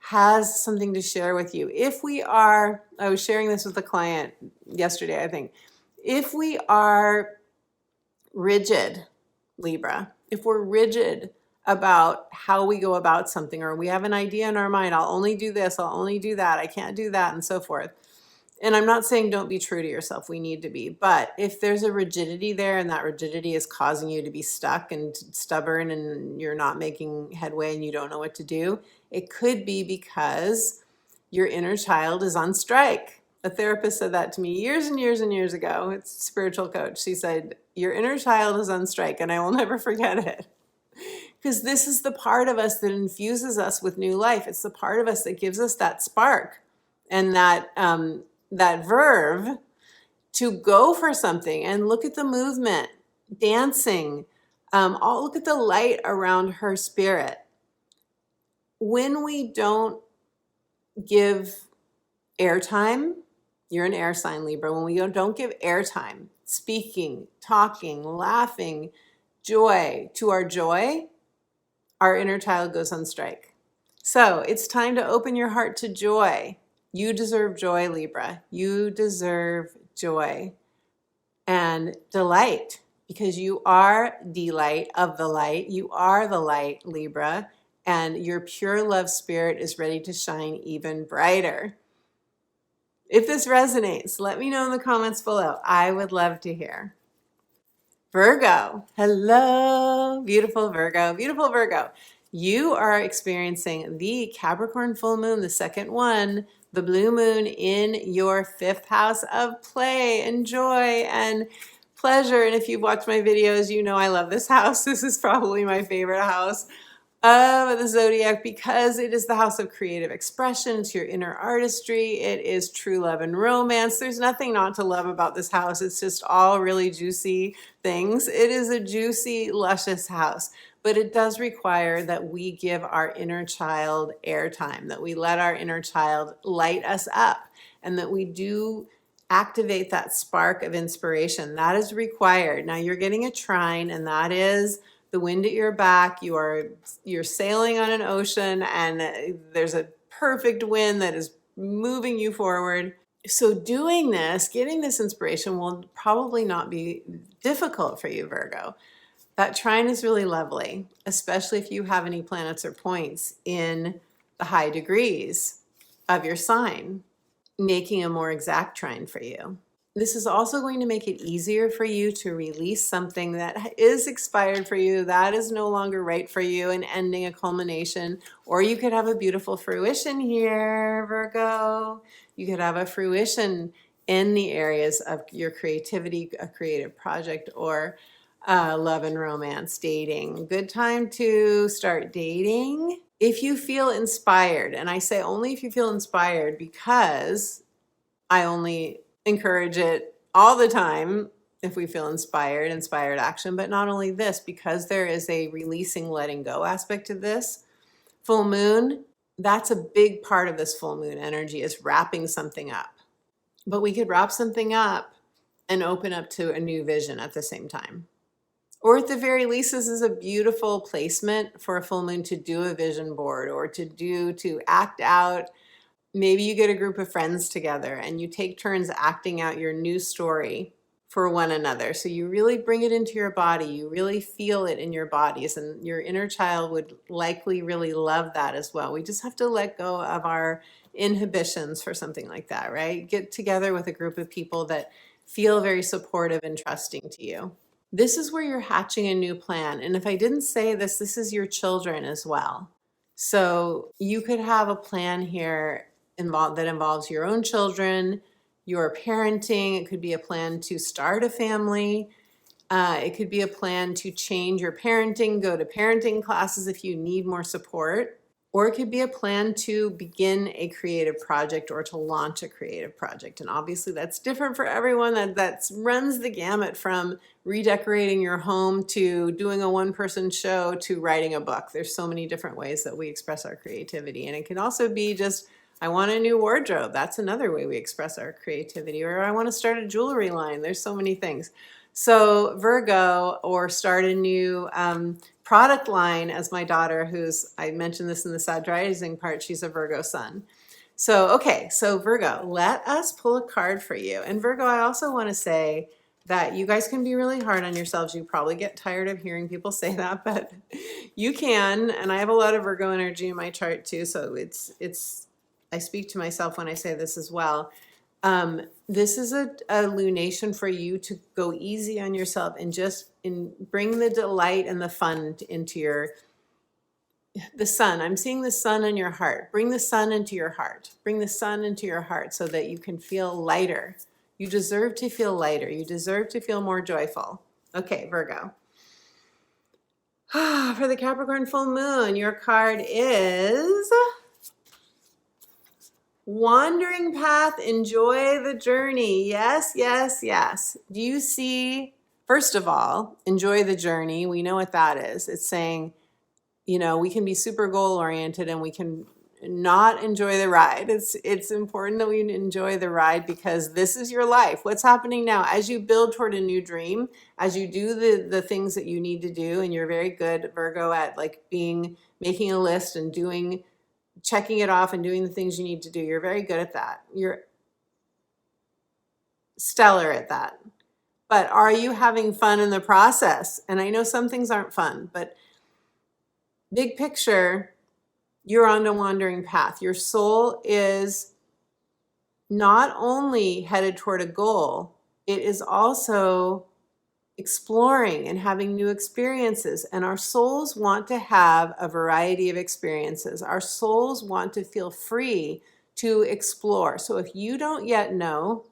has something to share with you. If we are, I was sharing this with a client yesterday, I think, if we are rigid, Libra, if we're rigid about how we go about something, or we have an idea in our mind, I'll only do this, I'll only do that, I can't do that, and so forth. And I'm not saying don't be true to yourself, we need to be, but if there's a rigidity there and that rigidity is causing you to be stuck and stubborn and you're not making headway and you don't know what to do, it could be because your inner child is on strike. A therapist said that to me years and years and years ago. It's a spiritual coach. She said, your inner child is on strike, and I will never forget it. Because this is the part of us that infuses us with new life. It's the part of us that gives us that spark and that verve to go for something. And look at the movement, dancing. Look at the light around her spirit. When we don't give airtime, you're an air sign, Libra. When we don't give airtime, speaking, talking, laughing, joy to our joy, our inner child goes on strike. So it's time to open your heart to joy. You deserve joy, Libra. You deserve joy and delight, because you are the light of the light. You are the light, Libra, and your pure love spirit is ready to shine even brighter. If this resonates, let me know in the comments below. I would love to hear. Virgo, hello, beautiful Virgo, beautiful Virgo. You are experiencing the Capricorn full moon, the second one, the blue moon in your 5th house of play and joy and pleasure. And if you've watched my videos, you know I love this house. This is probably my favorite house of the zodiac because it is the house of creative expression. It's your inner artistry. It is true love and romance. There's nothing not to love about this house. It's just all really juicy things. It is a juicy, luscious house, but it does require that we give our inner child airtime, that we let our inner child light us up, and that we do activate that spark of inspiration. That is required. Now you're getting a trine, and that is the wind at your back. You're sailing on an ocean, and there's a perfect wind that is moving you forward. So doing this, getting this inspiration will probably not be difficult for you, Virgo. That trine is really lovely, especially if you have any planets or points in the high degrees of your sign, making a more exact trine for you. This is also going to make it easier for you to release something that is expired for you, that is no longer right for you, and ending a culmination. Or you could have a beautiful fruition here, Virgo. You could have a fruition in the areas of your creativity, a creative project, or love and romance, dating. Good time to start dating if you feel inspired. And I say only if you feel inspired, because I only encourage it all the time if we feel inspired action. But not only this, because there is a releasing, letting go aspect to this full moon, that's a big part of this full moon energy, is wrapping something up. But we could wrap something up and open up to a new vision at the same time. Or at the very least, this is a beautiful placement for a full moon to do a vision board, or to act out. Maybe you get a group of friends together and you take turns acting out your new story for one another. So you really bring it into your body. You really feel it in your bodies, and your inner child would likely really love that as well. We just have to let go of our inhibitions for something like that, right? Get together with a group of people that feel very supportive and trusting to you. This is where you're hatching a new plan. And if I didn't say this, this is your children as well. So you could have a plan here that involves your own children, your parenting. It could be a plan to start a family. It could be a plan to change your parenting, go to parenting classes if you need more support. Or it could be a plan to begin a creative project or to launch a creative project. And obviously that's different for everyone. That runs the gamut from redecorating your home to doing a one-person show to writing a book. There's so many different ways that we express our creativity. And it can also be just, I want a new wardrobe. That's another way we express our creativity. Or I want to start a jewelry line. There's so many things. So Virgo, or start a new product line as my daughter, who's, I mentioned this in the Sad Rising part, she's a Virgo sun. So, okay, so Virgo, let us pull a card for you. And Virgo, I also want to say that you guys can be really hard on yourselves. You probably get tired of hearing people say that, but you can. And I have a lot of Virgo energy in my chart too, so I speak to myself when I say this as well. This is a lunation for you to go easy on yourself and just bring the delight and the fun into the sun. I'm seeing the sun in your heart. Bring the sun into your heart. Bring the sun into your heart so that you can feel lighter. You deserve to feel lighter. You deserve to feel more joyful. Okay, Virgo. For the Capricorn full moon, your card is Wandering Path. Enjoy the journey. Yes, yes, yes. Do you see, first of all, enjoy the journey. We know what that is. It's saying, you know, we can be super goal oriented and we can not enjoy the ride. It's important that we enjoy the ride because this is your life. What's happening now as you build toward a new dream, as you do the things that you need to do, and you're very good, Virgo, at like making a list and checking it off and doing the things you need to do. You're very good at that. You're stellar at that. But are you having fun in the process? And I know some things aren't fun, but big picture, you're on a wandering path. Your soul is not only headed toward a goal, it is also exploring and having new experiences. And our souls want to have a variety of experiences. Our souls want to feel free to explore. So if you don't yet know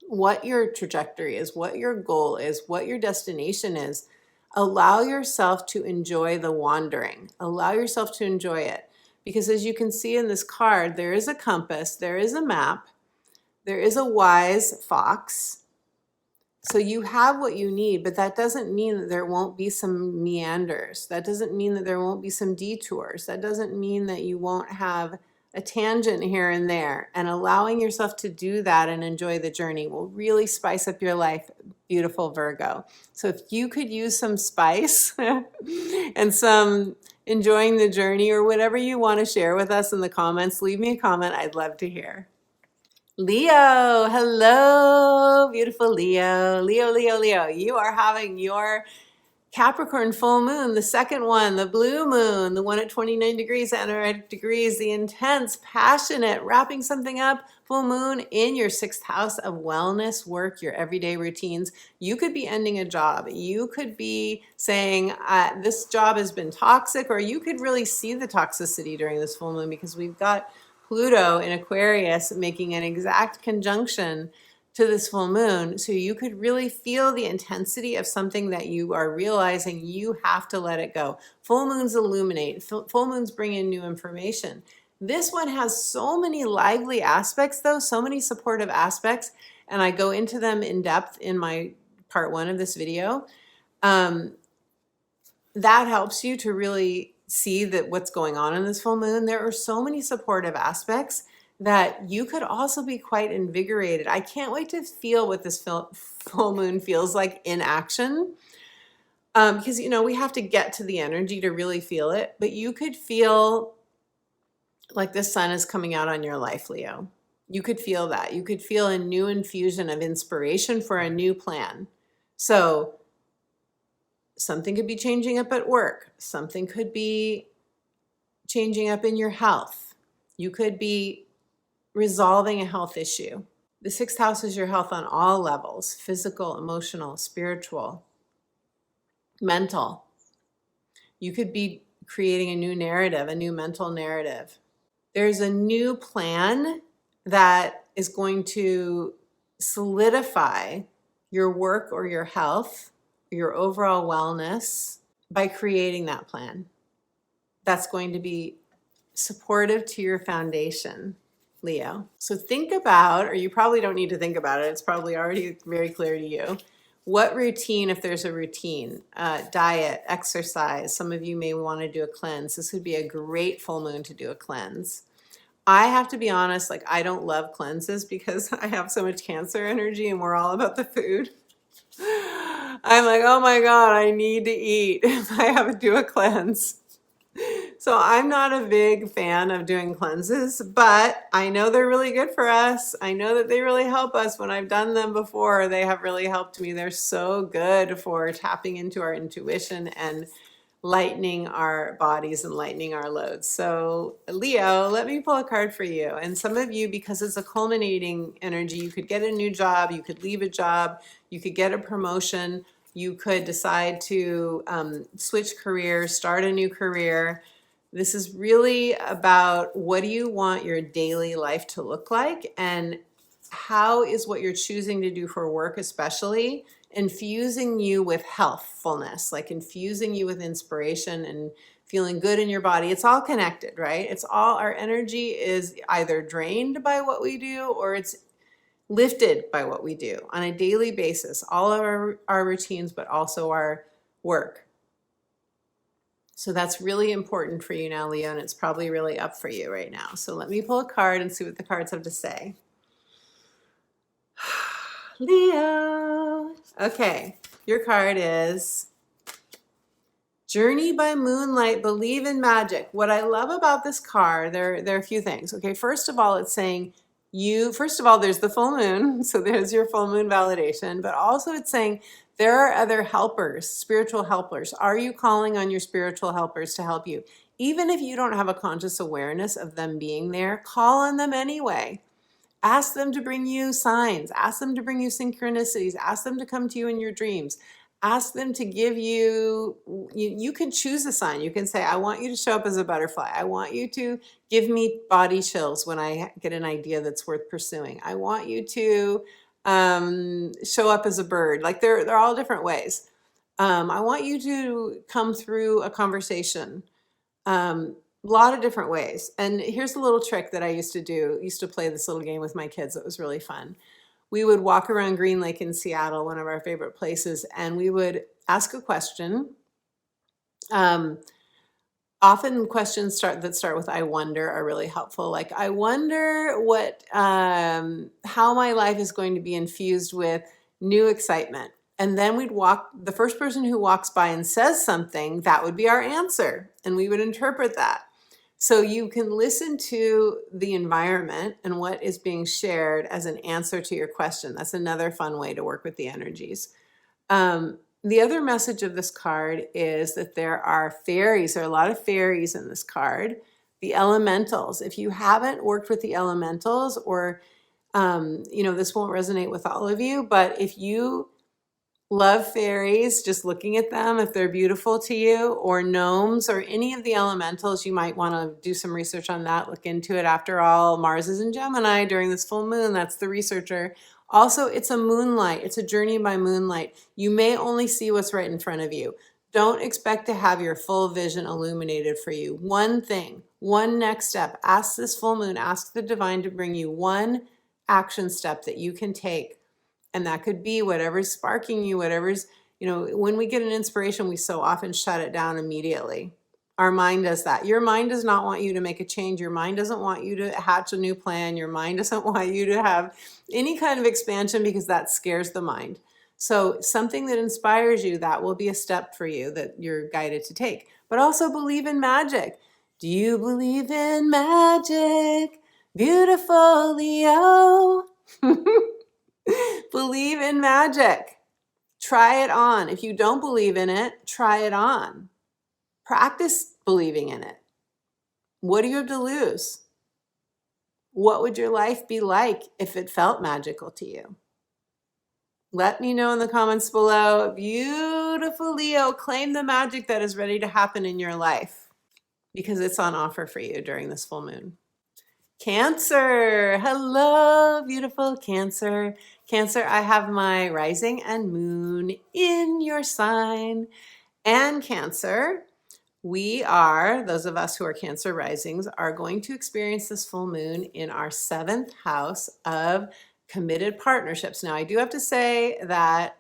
what your trajectory is, what your goal is, what your destination is, allow yourself to enjoy the wandering. Allow yourself to enjoy it. Because as you can see in this card, there is a compass, there is a map, there is a wise fox. So you have what you need, but that doesn't mean that there won't be some meanders. That doesn't mean that there won't be some detours. That doesn't mean that you won't have a tangent here and there. And allowing yourself to do that and enjoy the journey will really spice up your life, beautiful Virgo. So if you could use some spice and some enjoying the journey or whatever you want to share with us in the comments, leave me a comment. I'd love to hear. Leo, hello, beautiful Leo. Leo, you are having your Capricorn full moon, the second one, the blue moon, the one at 29 degrees, energetic degrees, the intense, passionate, wrapping something up full moon in your 6th house of wellness, work, your everyday routines. You could be ending a job. You could be saying, this job has been toxic, or you could really see the toxicity during this full moon because we've got Pluto in Aquarius making an exact conjunction to this full moon. So you could really feel the intensity of something that you are realizing you have to let it go. Full moons illuminate. Full moons bring in new information. This one has so many lively aspects though, so many supportive aspects, and I go into them in depth in my part 1 of this video. That helps you to really see that what's going on in this full moon. There are so many supportive aspects that you could also be quite invigorated. I can't wait to feel what this full moon feels like in action. Because, you know, we have to get to the energy to really feel it, but you could feel like the sun is coming out on your life, Leo. You could feel that. You could feel a new infusion of inspiration for a new plan. So something could be changing up at work. Something could be changing up in your health. You could be resolving a health issue. The 6th house is your health on all levels: physical, emotional, spiritual, mental. You could be creating a new narrative, a new mental narrative. There's a new plan that is going to solidify your work or your health, your overall wellness by creating that plan. That's going to be supportive to your foundation, Leo. So think about, or you probably don't need to think about it, it's probably already very clear to you, what routine, if there's a routine, diet, exercise. Some of you may want to do a cleanse. This would be a great full moon to do a cleanse. I have to be honest, like I don't love cleanses because I have so much Cancer energy and we're all about the food. I'm like, oh my God, I need to eat. I have to do a cleanse. So I'm not a big fan of doing cleanses, but I know they're really good for us. I know that they really help us. When I've done them before, they have really helped me. They're so good for tapping into our intuition and lightening our bodies and lightening our loads. So Leo, let me pull a card for you. And some of you, because it's a culminating energy, you could get a new job, you could leave a job, you could get a promotion, you could decide to switch careers, start a new career. This is really about, what do you want your daily life to look like, and how is what you're choosing to do for work especially infusing you with healthfulness, like infusing you with inspiration and feeling good in your body. It's all connected, right? It's all, our energy is either drained by what we do or it's lifted by what we do on a daily basis, all of our routines, but also our work. So that's really important for you now, Leo, and it's probably really up for you right now. So let me pull a card and see what the cards have to say. Leo. Okay, your card is Journey by Moonlight, Believe in Magic. What I love about this card, there are a few things. Okay, first of all, it's saying first of all, there's the full moon, so there's your full moon validation, but also it's saying there are other helpers, spiritual helpers. Are you calling on your spiritual helpers to help you? Even if you don't have a conscious awareness of them being there, call on them anyway. Ask them to bring you signs. Ask them to bring you synchronicities. Ask them to come to you in your dreams. Ask them to give you, you can choose a sign. You can say, I want you to show up as a butterfly. I want you to give me body chills when I get an idea that's worth pursuing. I want you to show up as a bird. Like they're all different ways. I want you to come through a conversation. A lot of different ways. And here's a little trick that I used to play this little game with my kids. It was really fun. We would walk around Green Lake in Seattle, one of our favorite places, and we would ask a question. Often questions that start with "I wonder" are really helpful. Like, I wonder how my life is going to be infused with new excitement. And then the first person who walks by and says something, that would be our answer. And we would interpret that. So you can listen to the environment and what is being shared as an answer to your question. That's another fun way to work with the energies. The other message of this card is that there are fairies. There are a lot of fairies in this card. The elementals. If you haven't worked with the elementals, or this won't resonate with all of you, but if you love fairies, just looking at them, if they're beautiful to you, or gnomes, or any of the elementals, you might want to do some research on that, look into it. After all, Mars is in Gemini during this full moon. That's the researcher. Also, it's a moonlight. It's a journey by moonlight. You may only see what's right in front of you. Don't expect to have your full vision illuminated for you. One thing, one next step. Ask this full moon, ask the divine to bring you one action step that you can take. And that could be whatever's sparking you, whatever's, when we get an inspiration, we so often shut it down immediately. Our mind does that. Your mind does not want you to make a change. Your mind doesn't want you to hatch a new plan. Your mind doesn't want you to have any kind of expansion, because that scares the mind. So something that inspires you, that will be a step for you that you're guided to take. But also believe in magic. Do you believe in magic? Beautiful Leo. Believe in magic. Try it on. If you don't believe in it, try it on. Practice believing in it. What do you have to lose? What would your life be like if it felt magical to you? Let me know in the comments below. Beautiful Leo, claim the magic that is ready to happen in your life, because it's on offer for you during this full moon. Cancer. Hello, beautiful Cancer. Cancer, I have my rising and moon in your sign. And Cancer, those of us who are Cancer risings, are going to experience this full moon in our 7th house of committed partnerships. Now, I do have to say that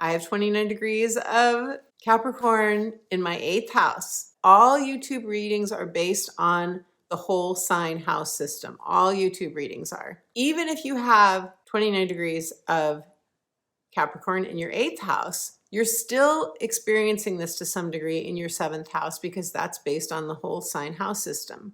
I have 29 degrees of Capricorn in my 8th house. All YouTube readings are based on the whole sign house system. All YouTube readings are. Even if you have 29 degrees of Capricorn in your 8th house, you're still experiencing this to some degree in your 7th house because that's based on the whole sign house system.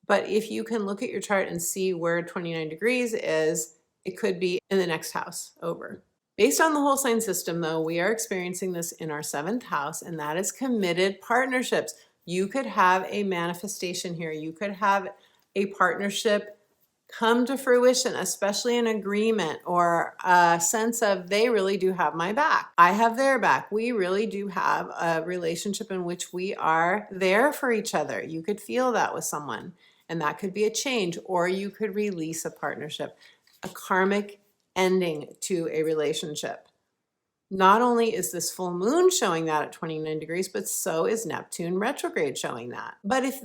But if you can look at your chart and see where 29 degrees is, it could be in the next house over. Based on the whole sign system, though, we are experiencing this in our 7th house, and that is committed partnerships. You could have a manifestation here. You could have a partnership come to fruition, especially an agreement or a sense of they really do have my back. I have their back. We really do have a relationship in which we are there for each other. You could feel that with someone, and that could be a change, or you could release a partnership, a karmic ending to a relationship. Not only is this full moon showing that at 29 degrees, but so is Neptune retrograde showing that. But if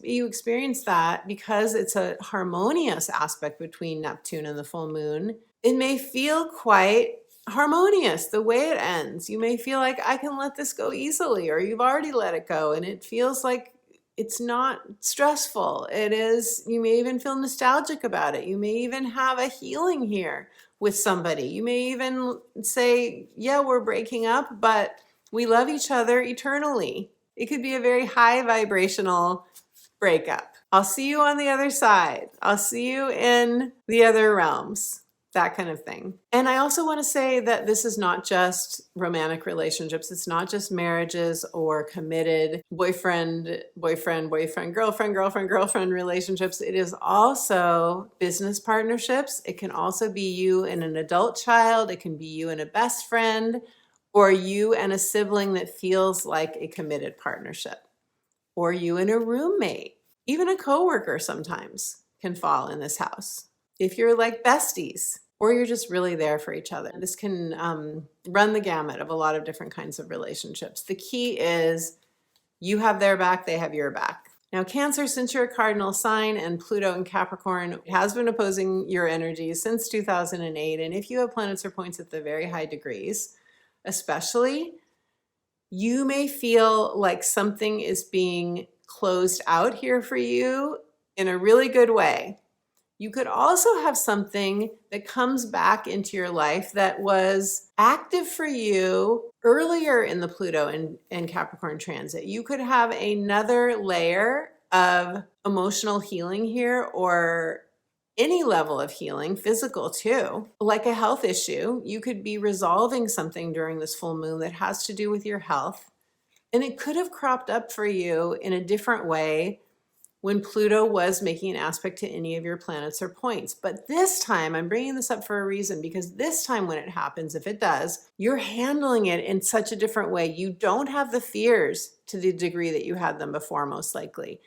you experience that because it's a harmonious aspect between Neptune and the full moon, it may feel quite harmonious the way it ends. You may feel like I can let this go easily, or you've already let it go, and it feels like it's not stressful. It is, you may even feel nostalgic about it. You may even have a healing here with somebody. You may even say, yeah, we're breaking up, but we love each other eternally. It could be a very high vibrational breakup. I'll see you on the other side. I'll see you in the other realms. That kind of thing. And I also want to say that this is not just romantic relationships. It's not just marriages or committed boyfriend, girlfriend relationships. It is also business partnerships. It can also be you and an adult child. It can be you and a best friend, or you and a sibling that feels like a committed partnership, or you and a roommate. Even a coworker sometimes can fall in this house. If you're like besties, or you're just really there for each other. This can run the gamut of a lot of different kinds of relationships. The key is you have their back, they have your back. Now, Cancer, since you're a cardinal sign and Pluto in Capricorn has been opposing your energy since 2008, and if you have planets or points at the very high degrees, especially, you may feel like something is being closed out here for you in a really good way. You could also have something that comes back into your life that was active for you earlier in the Pluto and Capricorn transit. You could have another layer of emotional healing here, or any level of healing, physical too, like a health issue. You could be resolving something during this full moon that has to do with your health. And it could have cropped up for you in a different way when Pluto was making an aspect to any of your planets or points. But this time, I'm bringing this up for a reason, because this time when it happens, if it does, you're handling it in such a different way. You don't have the fears to the degree that you had them before, most likely.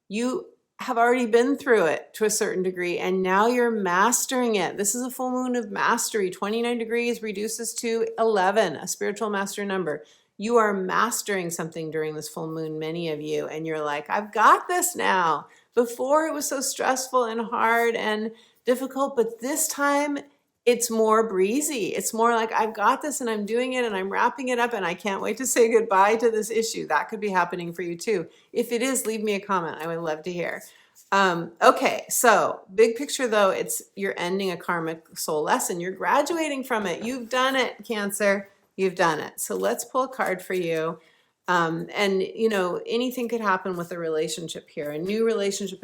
You have already been through it to a certain degree, and now you're mastering it. This is a full moon of mastery. 29 degrees reduces to 11, a spiritual master number. You are mastering something during this full moon, many of you, and you're like, I've got this now. Before it was so stressful and hard and difficult, but this time it's more breezy. It's more like, I've got this and I'm doing it and I'm wrapping it up and I can't wait to say goodbye to this issue. That could be happening for you too. If it is, leave me a comment. I would love to hear. Okay, so big picture though, you're ending a karmic soul lesson. You're graduating from it. You've done it, Cancer. You've done it. So let's pull a card for you. And anything could happen with a relationship here, a new relationship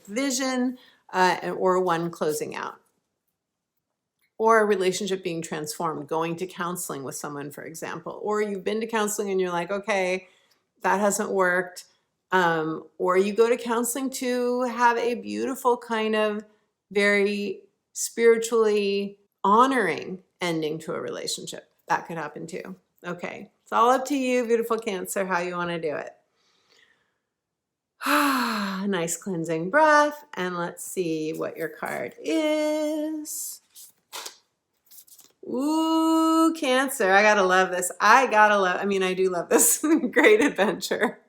vision, or one closing out, or a relationship being transformed, going to counseling with someone, for example, or you've been to counseling and you're like, okay, that hasn't worked. Or you go to counseling to have a beautiful kind of very spiritually honoring ending to a relationship. That could happen too. Okay, it's all up to you, beautiful Cancer, how you want to do it. Nice cleansing breath, and let's see what your card is. Ooh, Cancer, I gotta love this. I do love this. Great adventure.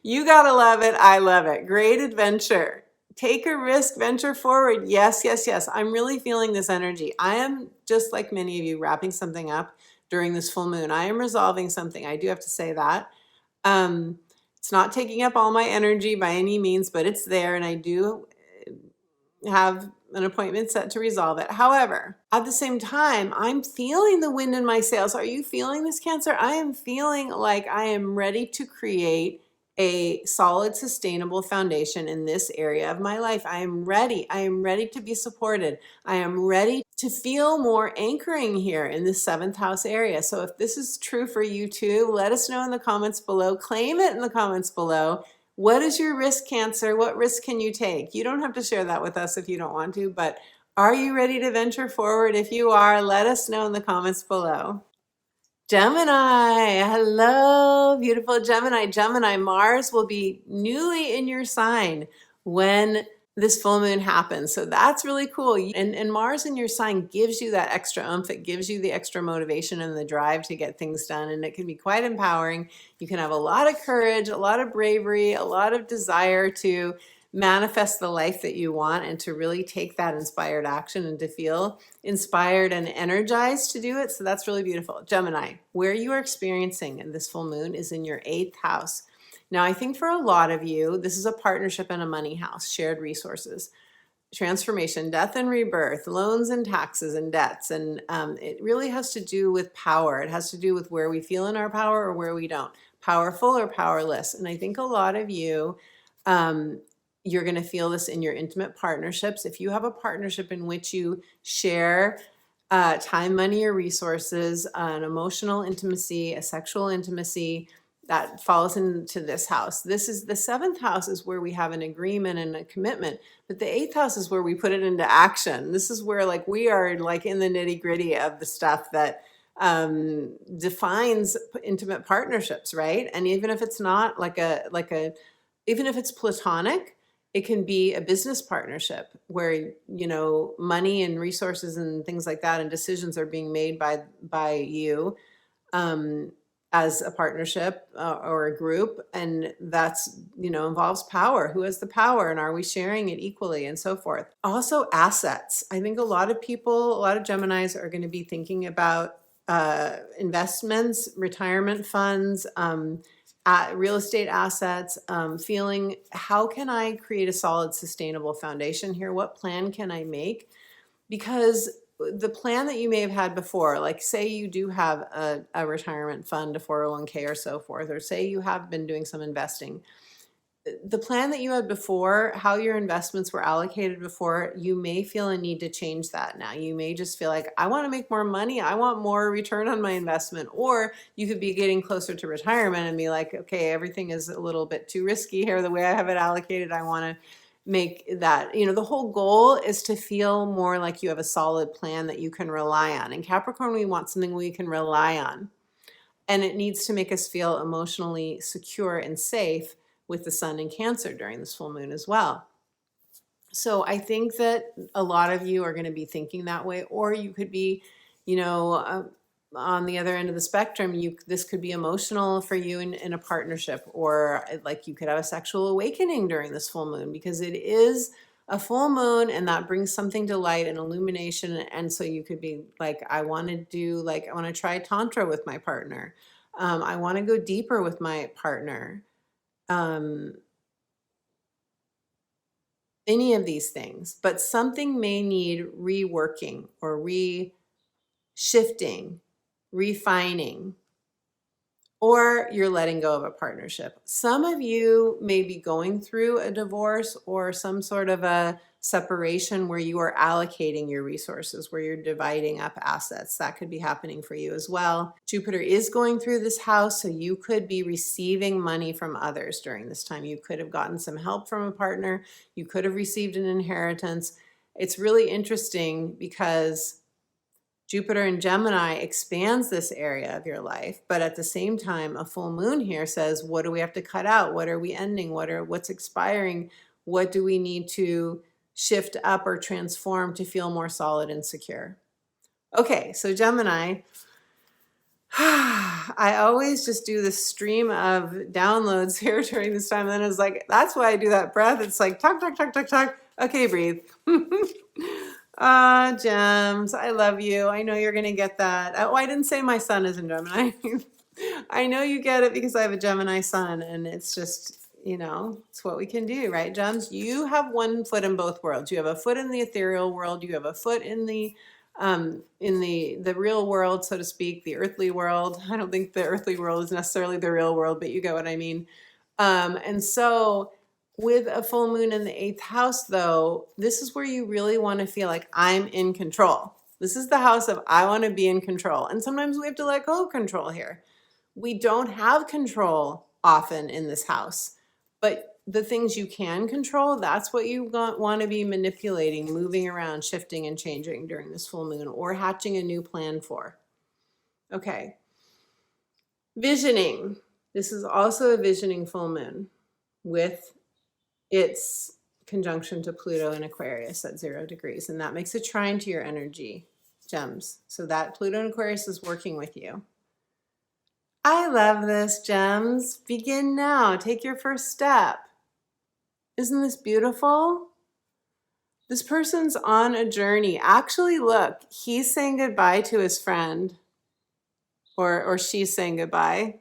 You gotta love it. I love it. Great adventure. Take a risk, venture forward. Yes, yes, yes. I'm really feeling this energy. I am, just like many of you, wrapping something up during this full moon. I am resolving something. I do have to say that. It's not taking up all my energy by any means, but it's there, and I do have an appointment set to resolve it. However, at the same time, I'm feeling the wind in my sails. Are you feeling this, Cancer? I am feeling like I am ready to create a solid, sustainable foundation in this area of my life. I am ready. I am ready to be supported. I am ready to feel more anchoring here in the 7th house area. So if this is true for you too, let us know in the comments below. Claim it in the comments below. What is your risk, Cancer? What risk can you take? You don't have to share that with us if you don't want to, but are you ready to venture forward? If you are, let us know in the comments below. Gemini, hello, beautiful Gemini. Gemini, Mars will be newly in your sign when this full moon happens. So that's really cool. And Mars in your sign gives you that extra oomph. It gives you the extra motivation and the drive to get things done. And it can be quite empowering. You can have a lot of courage, a lot of bravery, a lot of desire to manifest the life that you want and to really take that inspired action and to feel inspired and energized to do it. So that's really beautiful. Gemini, where you are experiencing this full moon is in your 8th house. Now, I think for a lot of you, this is a partnership and a money house, shared resources, transformation, death and rebirth, loans and taxes and debts. And it really has to do with power. It has to do with where we feel in our power or where we don't, powerful or powerless. And I think a lot of you, you're going to feel this in your intimate partnerships. If you have a partnership in which you share time, money, or resources, an emotional intimacy, a sexual intimacy, that falls into this house. This is the 7th house is where we have an agreement and a commitment, but the 8th house is where we put it into action. This is where like we are like in the nitty gritty of the stuff that defines intimate partnerships, right? And even if it's not even if it's platonic, it can be a business partnership where, you know, money and resources and things like that and decisions are being made by you as a partnership or a group. And that's, you know, involves power. Who has the power and are we sharing it equally and so forth. Also assets. I think a lot of people, a lot of Geminis are going to be thinking about investments, retirement funds, real estate assets, feeling how can I create a solid, sustainable foundation here? What plan can I make? Because the plan that you may have had before, like say you do have a retirement fund, a 401k or so forth, or say you have been doing some investing, the plan that you had before, how your investments were allocated before, you may feel a need to change that now. You may just feel like, I want to make more money. I want more return on my investment. Or you could be getting closer to retirement and be like, okay, everything is a little bit too risky here. The way I have it allocated, I want to make that, you know, the whole goal is to feel more like you have a solid plan that you can rely on. In Capricorn, we want something we can rely on. And it needs to make us feel emotionally secure and safe with the sun in Cancer during this full moon as well. So I think that a lot of you are going to be thinking that way, or you could be, you know, on the other end of the spectrum, this could be emotional for you in a partnership, or like you could have a sexual awakening during this full moon because it is a full moon and that brings something to light and illumination. And so you could be like, I want to try Tantra with my partner. I want to go deeper with my partner. Any of these things, but something may need reworking or shifting, refining, or you're letting go of a partnership. Some of you may be going through a divorce or some sort of a separation where you are allocating your resources, where you're dividing up assets. That could be happening for you as well. Jupiter is going through this house, so you could be receiving money from others during this time. You could have gotten some help from a partner. You could have received an inheritance. It's really interesting because Jupiter in Gemini expands this area of your life, but at the same time, a full moon here says, what do we have to cut out? What are we ending? What's expiring? What do we need to shift up or transform to feel more solid and secure? Okay, so Gemini, I always just do this stream of downloads here during this time. And then it's like, that's why I do that breath. It's like, talk, talk, talk, talk, talk. Okay, breathe. Gems, I love you. I know you're going to get that. Oh, I didn't say my sun is in Gemini. I know you get it because I have a Gemini sun, and it's just, you know, it's what we can do, right, Gems? You have one foot in both worlds. You have a foot in the ethereal world. You have a foot in the real world, so to speak, the earthly world. I don't think the earthly world is necessarily the real world, but you get what I mean. And so with a full moon in the eighth house, though, this is where you really want to feel like I'm in control. This is the house of I want to be in control. And sometimes we have to let go of control here. We don't have control often in this house, but the things you can control, that's what you want to be manipulating, moving around, shifting and changing during this full moon, or hatching a new plan for. Okay. Visioning. This is also a visioning full moon with its conjunction to Pluto in Aquarius at 0 degrees. And that makes a trine to your energy, Gems. So that Pluto in Aquarius is working with you. I love this, Gems. Begin now. Take your first step. Isn't this beautiful? This person's on a journey. Actually, look, he's saying goodbye to his friend, or she's saying goodbye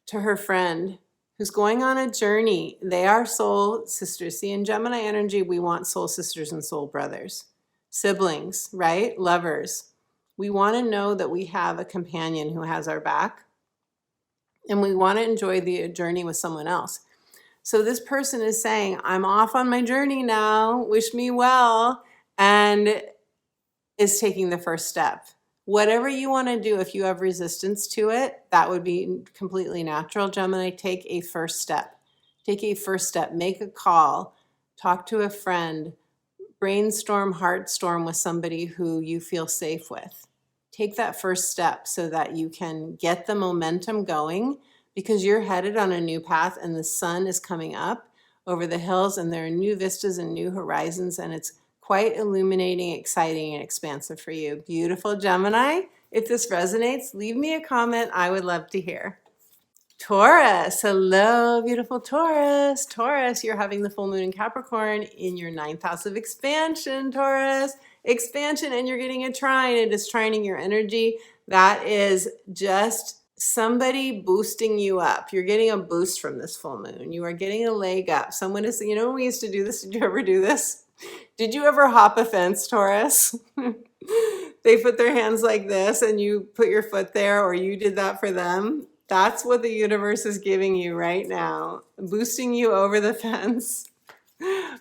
to her friend who's going on a journey. They are soul sisters. See, in Gemini energy, we want soul sisters and soul brothers, siblings, right? Lovers. We want to know that we have a companion who has our back, and we want to enjoy the journey with someone else. So this person is saying, I'm off on my journey now, wish me well, and is taking the first step. Whatever you want to do, if you have resistance to it, that would be completely natural. Gemini, take a first step. Take a first step. Make a call. Talk to a friend. Brainstorm, heartstorm with somebody who you feel safe with. Take that first step so that you can get the momentum going, because you're headed on a new path and the sun is coming up over the hills and there are new vistas and new horizons, and it's quite illuminating, exciting, and expansive for you. Beautiful Gemini. If this resonates, leave me a comment. I would love to hear. Taurus. Hello, beautiful Taurus. Taurus, you're having the full moon in Capricorn in your 9th house of expansion, Taurus. Expansion, and you're getting a trine. It is trining your energy. That is just somebody boosting you up. You're getting a boost from this full moon. You are getting a leg up. Someone is, you know, when we used to do this, did you ever do this? Did you ever hop a fence, Taurus? They put their hands like this and you put your foot there, or you did that for them. That's what the universe is giving you right now, boosting you over the fence.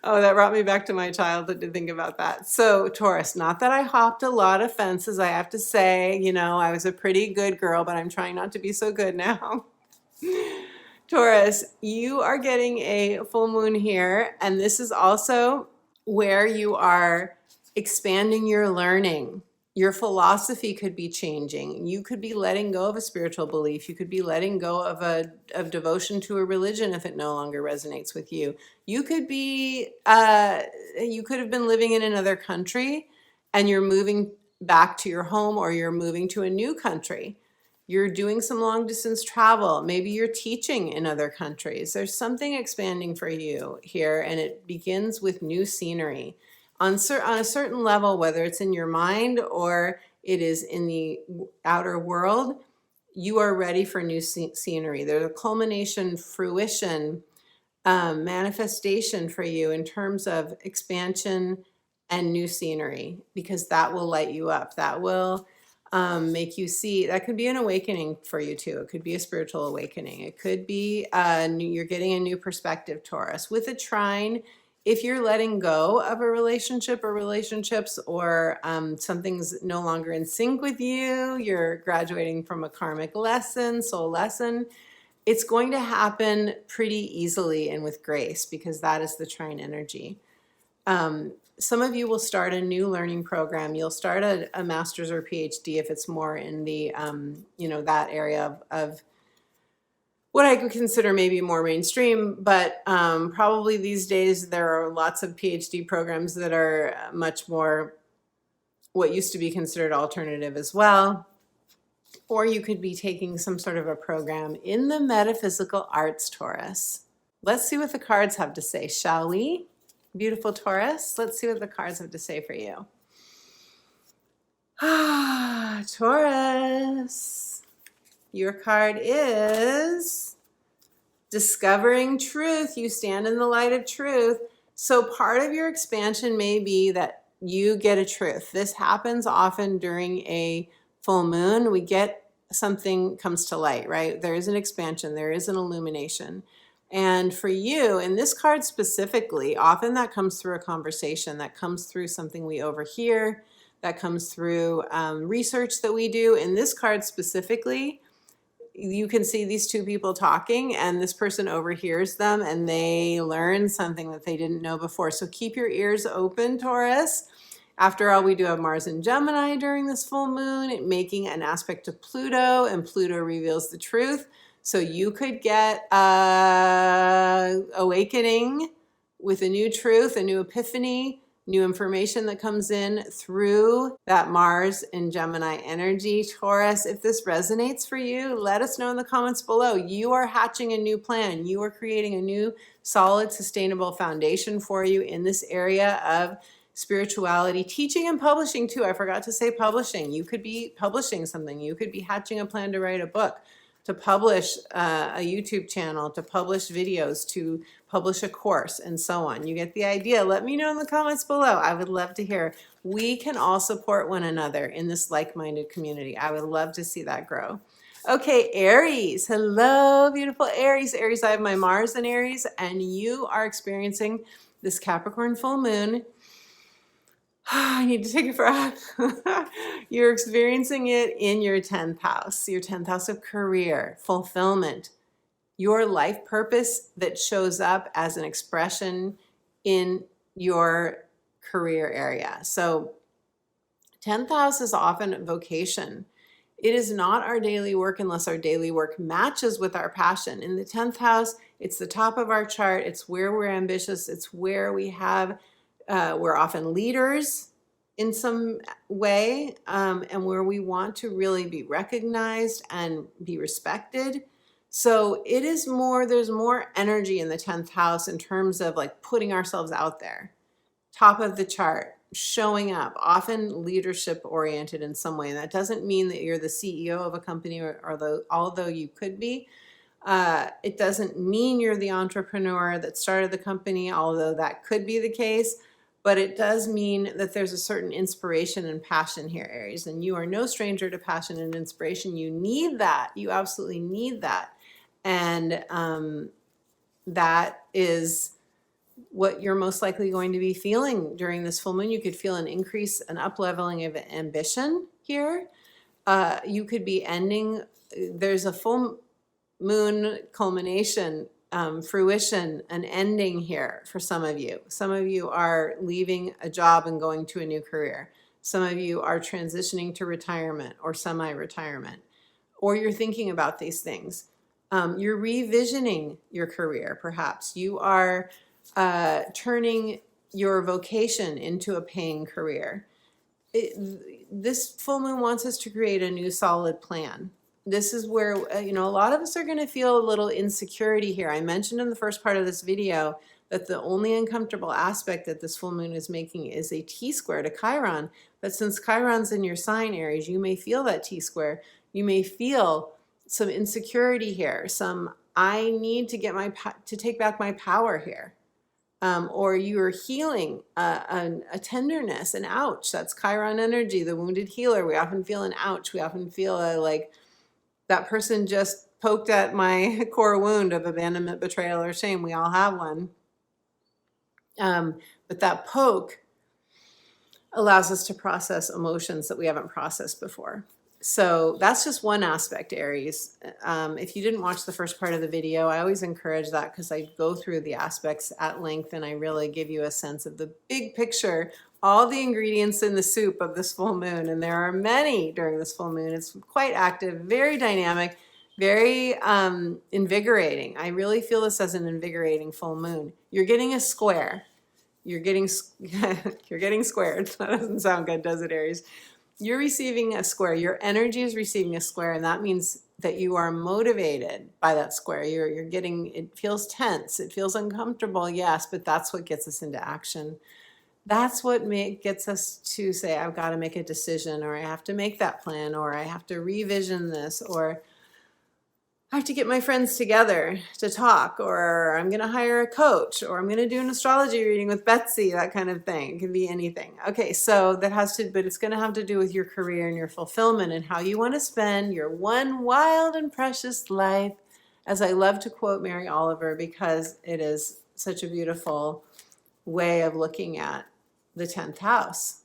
Oh, that brought me back to my childhood to think about that. So Taurus, not that I hopped a lot of fences, I have to say, you know, I was a pretty good girl, but I'm trying not to be so good now. Taurus, you are getting a full moon here, and this is also where you are expanding your learning. Your philosophy could be changing. You could be letting go of a spiritual belief. You could be letting go of devotion to a religion if it no longer resonates with you. You could be, you could have been living in another country and you're moving back to your home, or you're moving to a new country. You're doing some long distance travel. Maybe you're teaching in other countries. There's something expanding for you here, and it begins with new scenery. On a certain level, whether it's in your mind or it is in the outer world, you are ready for new scenery. There's a culmination, fruition, manifestation for you in terms of expansion and new scenery, because that will light you up. That will make you see. That could be an awakening for you too. It could be a spiritual awakening. It could be you're getting a new perspective, Taurus. With a trine, if you're letting go of a relationship or relationships, or something's no longer in sync with you, you're graduating from a karmic lesson, soul lesson, it's going to happen pretty easily and with grace, because that is the trine energy. Some of you will start a new learning program. You'll start a master's or PhD if it's more in the, you know, that area of what I could consider maybe more mainstream, but probably these days there are lots of PhD programs that are much more what used to be considered alternative as well. Or you could be taking some sort of a program in the metaphysical arts, Taurus. Let's see what the cards have to say, shall we? Beautiful Taurus, let's see what the cards have to say for you. Taurus, your card is discovering truth. You stand in the light of truth. So part of your expansion may be that you get a truth. This happens often during a full moon. We get something comes to light, right? There is an expansion, there is an illumination. And for you, in this card specifically, often that comes through a conversation, that comes through something we overhear, that comes through research that we do. In this card specifically, you can see these two people talking and this person overhears them and they learn something that they didn't know before. So keep your ears open, Taurus. After all, we do have Mars and Gemini during this full moon, making an aspect to Pluto, and Pluto reveals the truth. So you could get awakening with a new truth, a new epiphany, new information that comes in through that Mars and Gemini energy. Taurus, if this resonates for you, let us know in the comments below. You are hatching a new plan. You are creating a new solid, sustainable foundation for you in this area of spirituality, teaching and publishing too. I forgot to say publishing. You could be publishing something. You could be hatching a plan to write a book, to publish a YouTube channel, to publish videos, to publish a course, and so on. You get the idea. Let me know in the comments below. I would love to hear. We can all support one another in this like-minded community. I would love to see that grow. Okay, Aries. Hello, beautiful Aries. Aries, I have my Mars in Aries, and you are experiencing this Capricorn full moon. I need to take a breath. You're experiencing it in your 10th house of career, fulfillment, your life purpose that shows up as an expression in your career area. So 10th house is often vocation. It is not our daily work unless our daily work matches with our passion. In the 10th house, it's the top of our chart. It's where we're ambitious. It's where we have we're often leaders in some way, and where we want to really be recognized and be respected. So it is more, there's more energy in the 10th house in terms of like putting ourselves out there, top of the chart, showing up, often leadership oriented in some way. And that doesn't mean that you're the CEO of a company, although you could be. It doesn't mean you're the entrepreneur that started the company, although that could be the case. But it does mean that there's a certain inspiration and passion here, Aries, and you are no stranger to passion and inspiration. You need that. You absolutely need that. And that is what you're most likely going to be feeling during this full moon. You could feel an increase, an up-leveling of ambition here. You could be ending, there's a full moon culmination, fruition, an ending here for some of you. Some of you are leaving a job and going to a new career. Some of you are transitioning to retirement or semi-retirement, or you're thinking about these things. You're revisioning your career, perhaps. You are turning your vocation into a paying career. This full moon wants us to create a new solid plan. This is where, a lot of us are going to feel a little insecurity here. I mentioned in the first part of this video that the only uncomfortable aspect that this full moon is making is a T-square to Chiron. But since Chiron's in your sign, Aries, you may feel that T-square. You may feel some insecurity here, I need to get to take back my power here. Or you're healing a tenderness, an ouch. That's Chiron energy, the wounded healer. We often feel an ouch. We often feel like that person just poked at my core wound of abandonment, betrayal, or shame. We all have one. But that poke allows us to process emotions that we haven't processed before. So that's just one aspect, Aries. If you didn't watch the first part of the video, I always encourage that because I go through the aspects at length and I really give you a sense of the big picture, all the ingredients in the soup of this full moon. And there are many during this full moon. It's quite active, very dynamic, very invigorating. I really feel this as an invigorating full moon. You're getting a square. You're getting squared. That doesn't sound good, does it, Aries? You're receiving a square. Your energy is receiving a square, and that means that you are motivated by that square. You're getting, it feels tense. It feels uncomfortable, yes, but that's what gets us into action. That's what gets us to say, I've got to make a decision, or I have to make that plan, or I have to revision this, or I have to get my friends together to talk, or I'm going to hire a coach, or I'm going to do an astrology reading with Betsy, that kind of thing. It can be anything. Okay, so that has to, but it's going to have to do with your career and your fulfillment and how you want to spend your one wild and precious life. As I love to quote Mary Oliver, because it is such a beautiful way of looking at the 10th house.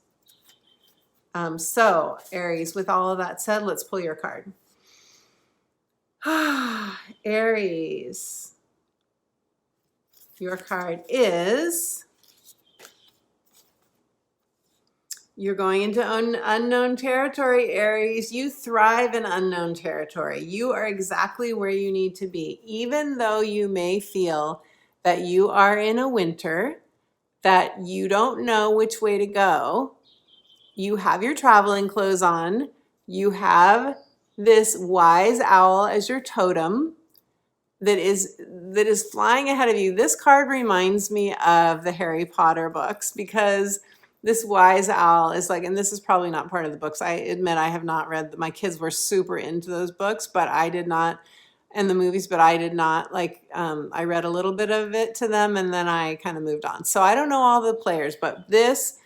So Aries, with all of that said, let's pull your card. Aries, your card is, you're going into unknown territory, Aries. You thrive in unknown territory. You are exactly where you need to be. Even though you may feel that you are in a winter, that you don't know which way to go, you have your traveling clothes on, you have this wise owl as your totem that is flying ahead of you. This card reminds me of the Harry Potter books, because this wise owl is like, and this is probably not part of the books. I admit I have not read, my kids were super into those books, but I did not, and the movies, but I did not. Like, I read a little bit of it to them and then I kind of moved on. So I don't know all the players, but this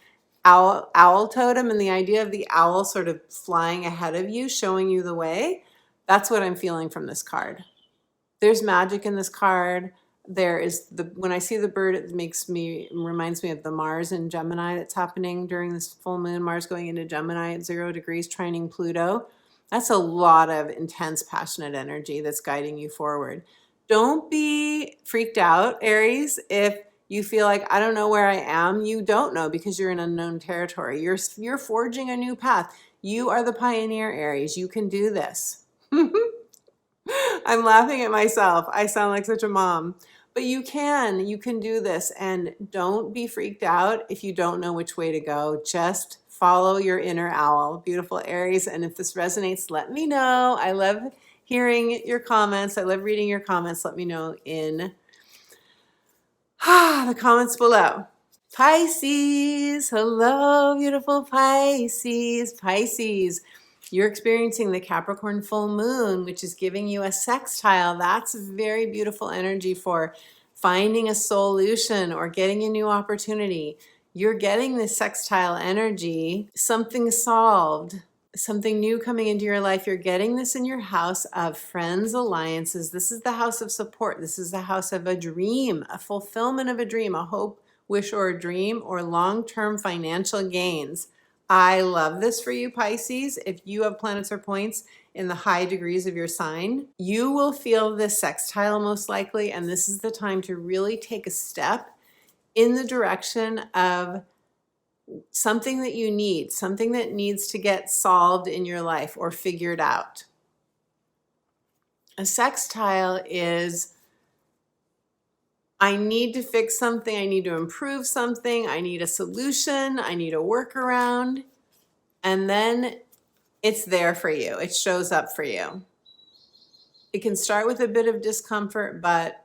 owl totem and the idea of the owl sort of flying ahead of you, showing you the way, that's what I'm feeling from this card. There's magic in this card. There is when I see the bird, it reminds me of the Mars in Gemini that's happening during this full moon. Mars going into Gemini at 0 degrees, trining Pluto. That's a lot of intense, passionate energy that's guiding you forward. Don't be freaked out, Aries, if you feel like, I don't know where I am. You don't know, because you're in unknown territory. You're forging a new path. You are the pioneer, Aries. You can do this. I'm laughing at myself. I sound like such a mom. But you can do this, and don't be freaked out if you don't know which way to go. Just follow your inner owl. Beautiful Aries. And if this resonates, let me know. I love hearing your comments. I love reading your comments. Let me know in the comments below. Pisces, hello, beautiful Pisces. Pisces, you're experiencing the Capricorn full moon, which is giving you a sextile. That's very beautiful energy for finding a solution or getting a new opportunity. You're getting this sextile energy, something solved, something new coming into your life. You're getting this in your house of friends, alliances. This is the house of support. This is the house of a dream, a fulfillment of a dream, a hope, wish, or a dream, or long-term financial gains. I love this for you, Pisces. If you have planets or points in the high degrees of your sign, you will feel this sextile most likely, and this is the time to really take a step in the direction of something that you need, something that needs to get solved in your life or figured out. A sextile is, I need to fix something, I need to improve something, I need a solution, I need a workaround, and then it's there for you. It shows up for you. It can start with a bit of discomfort, but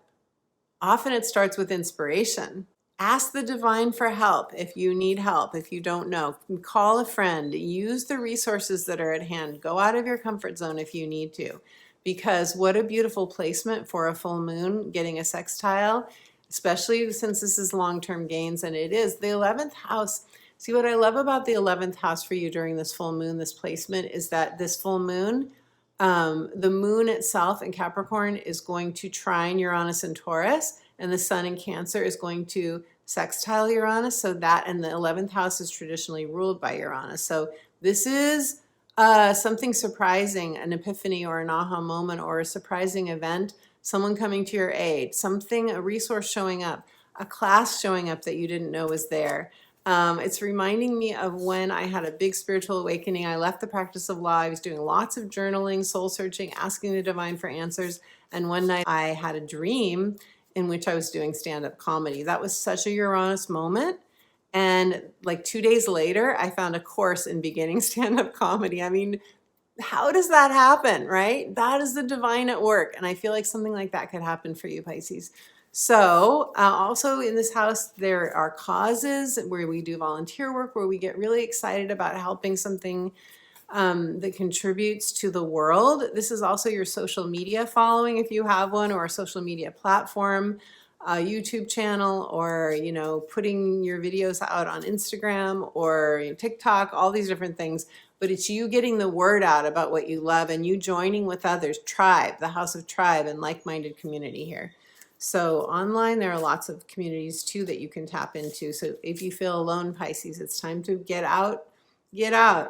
often it starts with inspiration. Ask the divine for help if you need help, if you don't know. Call a friend. Use the resources that are at hand. Go out of your comfort zone if you need to. Because what a beautiful placement for a full moon, getting a sextile, especially since this is long-term gains, and it is. The 11th house, see what I love about the 11th house for you during this full moon, this placement, is that this full moon, the moon itself in Capricorn is going to trine Uranus and Taurus, and the sun in Cancer is going to sextile Uranus. So that, and the 11th house is traditionally ruled by Uranus. So this is something surprising, an epiphany or an aha moment or a surprising event, someone coming to your aid, something, a resource showing up, a class showing up that you didn't know was there. It's reminding me of when I had a big spiritual awakening. I left the practice of law. I was doing lots of journaling, soul searching, asking the divine for answers. And one night I had a dream in which I was doing stand-up comedy. That was such a Uranus moment. And like 2 days later, I found a course in beginning stand-up comedy. I mean, how does that happen, right? That is the divine at work. And I feel like something like that could happen for you, Pisces. So also in this house, there are causes where we do volunteer work, where we get really excited about helping something that contributes to the world. This is also your social media following, if you have one, or a social media platform, a YouTube channel, or, you know, putting your videos out on Instagram or TikTok, all these different things. But it's you getting the word out about what you love and you joining with others. Tribe, the House of Tribe, and like-minded community here. So online, there are lots of communities too that you can tap into. So if you feel alone, Pisces, it's time to get out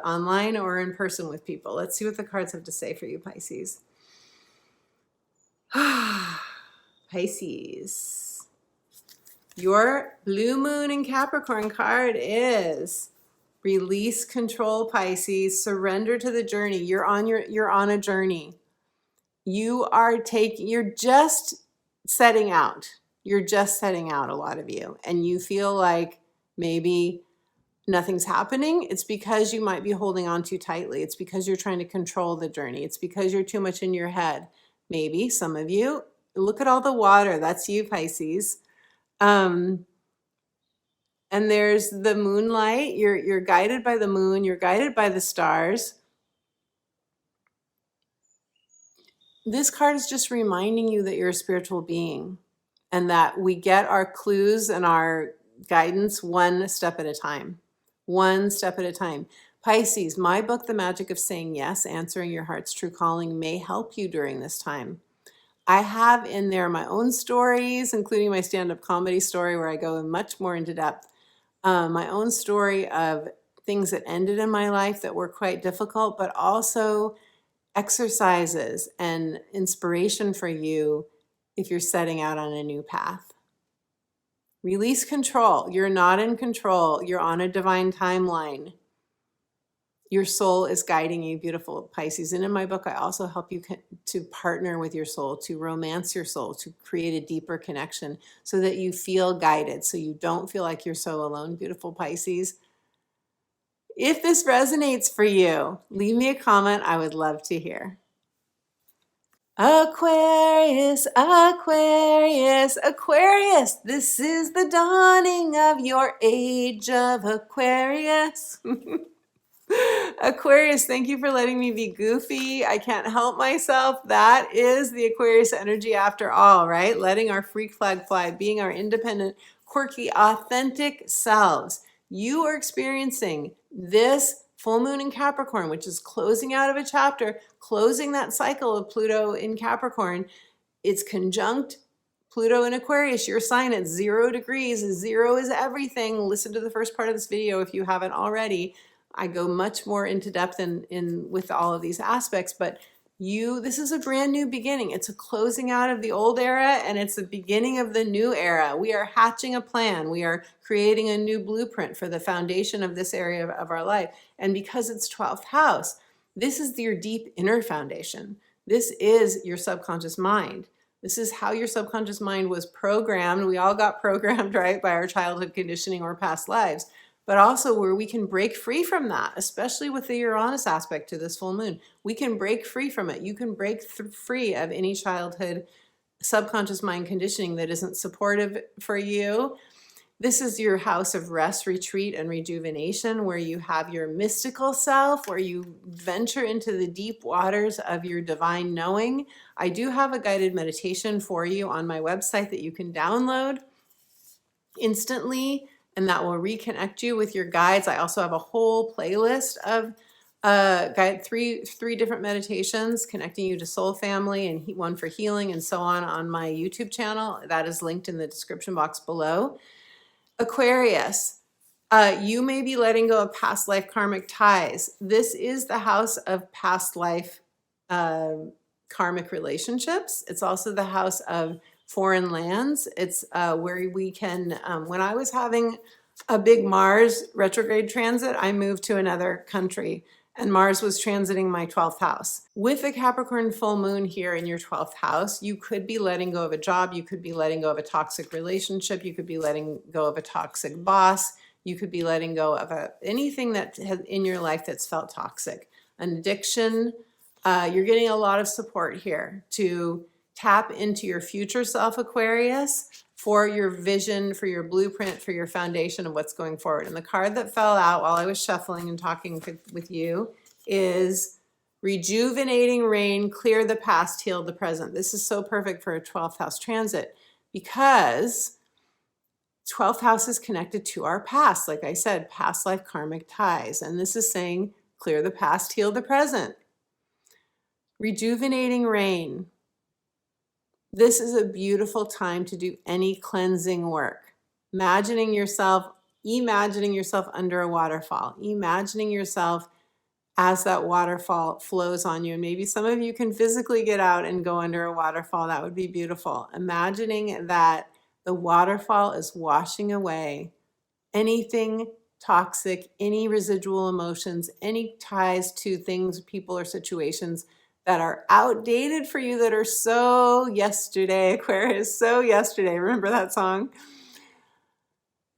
online or in person with people. Let's see what the cards have to say for you, Pisces. Pisces, your blue moon in Capricorn card is release control, Pisces. Surrender to the journey. You're on a journey. You're just setting out. You're just setting out, a lot of you, and you feel like maybe nothing's happening. It's because you might be holding on too tightly. It's because you're trying to control the journey. It's because you're too much in your head. Maybe some of you, look at all the water. That's you, Pisces. And there's the moonlight. You're guided by the moon. You're guided by the stars. This card is just reminding you that you're a spiritual being and that we get our clues and our guidance one step at a time. One step at a time. Pisces, my book, The Magic of Saying Yes, Answering Your Heart's True Calling, may help you during this time. I have in there my own stories, including my stand-up comedy story where I go much more into depth. My own story of things that ended in my life that were quite difficult, but also exercises and inspiration for you if you're setting out on a new path. Release control. You're not in control. You're on a divine timeline. Your soul is guiding you, beautiful Pisces. And in my book, I also help you to partner with your soul, to romance your soul, to create a deeper connection so that you feel guided, so you don't feel like you're so alone, beautiful Pisces. If this resonates for you, leave me a comment. I would love to hear. Aquarius, Aquarius, Aquarius. This is the dawning of your age of Aquarius. Aquarius, thank you for letting me be goofy. I can't help myself. That is the Aquarius energy after all, right? Letting our freak flag fly, being our independent, quirky, authentic selves. You are experiencing this full moon in Capricorn, which is closing out of a chapter, closing that cycle of Pluto in Capricorn. It's conjunct Pluto in Aquarius, your sign at 0 degrees. 0 is everything. Listen to the first part of this video if you haven't already. I go much more into depth in with all of these aspects, but this is a brand new beginning. It's a closing out of the old era and it's the beginning of the new era. We are hatching a plan. We are creating a new blueprint for the foundation of this area of our life. And because it's 12th house, this is your deep inner foundation. This is your subconscious mind. This is how your subconscious mind was programmed. We all got programmed, right, by our childhood conditioning or past lives. But also where we can break free from that, especially with the Uranus aspect to this full moon. We can break free from it. You can break free of any childhood subconscious mind conditioning that isn't supportive for you. This is your house of rest, retreat, and rejuvenation, where you have your mystical self, where you venture into the deep waters of your divine knowing. I do have a guided meditation for you on my website that you can download instantly, and that will reconnect you with your guides. I also have a whole playlist of three different meditations connecting you to soul family and one for healing and so on my YouTube channel. That is linked in the description box below. Aquarius, you may be letting go of past life karmic ties. This is the house of past life karmic relationships. It's also the house of foreign lands. It's where we can, when I was having a big Mars retrograde transit, I moved to another country and Mars was transiting my 12th house. With the Capricorn full moon here in your 12th house, you could be letting go of a job. You could be letting go of a toxic relationship. You could be letting go of a toxic boss. You could be letting go of anything that has in your life that's felt toxic. An addiction. You're getting a lot of support here to tap into your future self, Aquarius, for your vision, for your blueprint, for your foundation of what's going forward. And the card that fell out while I was shuffling and talking with you is rejuvenating rain, clear the past, heal the present. This is so perfect for a 12th house transit because 12th house is connected to our past. Like I said, past life karmic ties. And this is saying clear the past, heal the present. Rejuvenating rain. This is a beautiful time to do any cleansing work. Imagining yourself under a waterfall, imagining yourself as that waterfall flows on you. And maybe some of you can physically get out and go under a waterfall. That would be beautiful. Imagining that the waterfall is washing away anything toxic, any residual emotions, any ties to things, people, or situations that are outdated for you, that are so yesterday, Aquarius, so yesterday. Remember that song?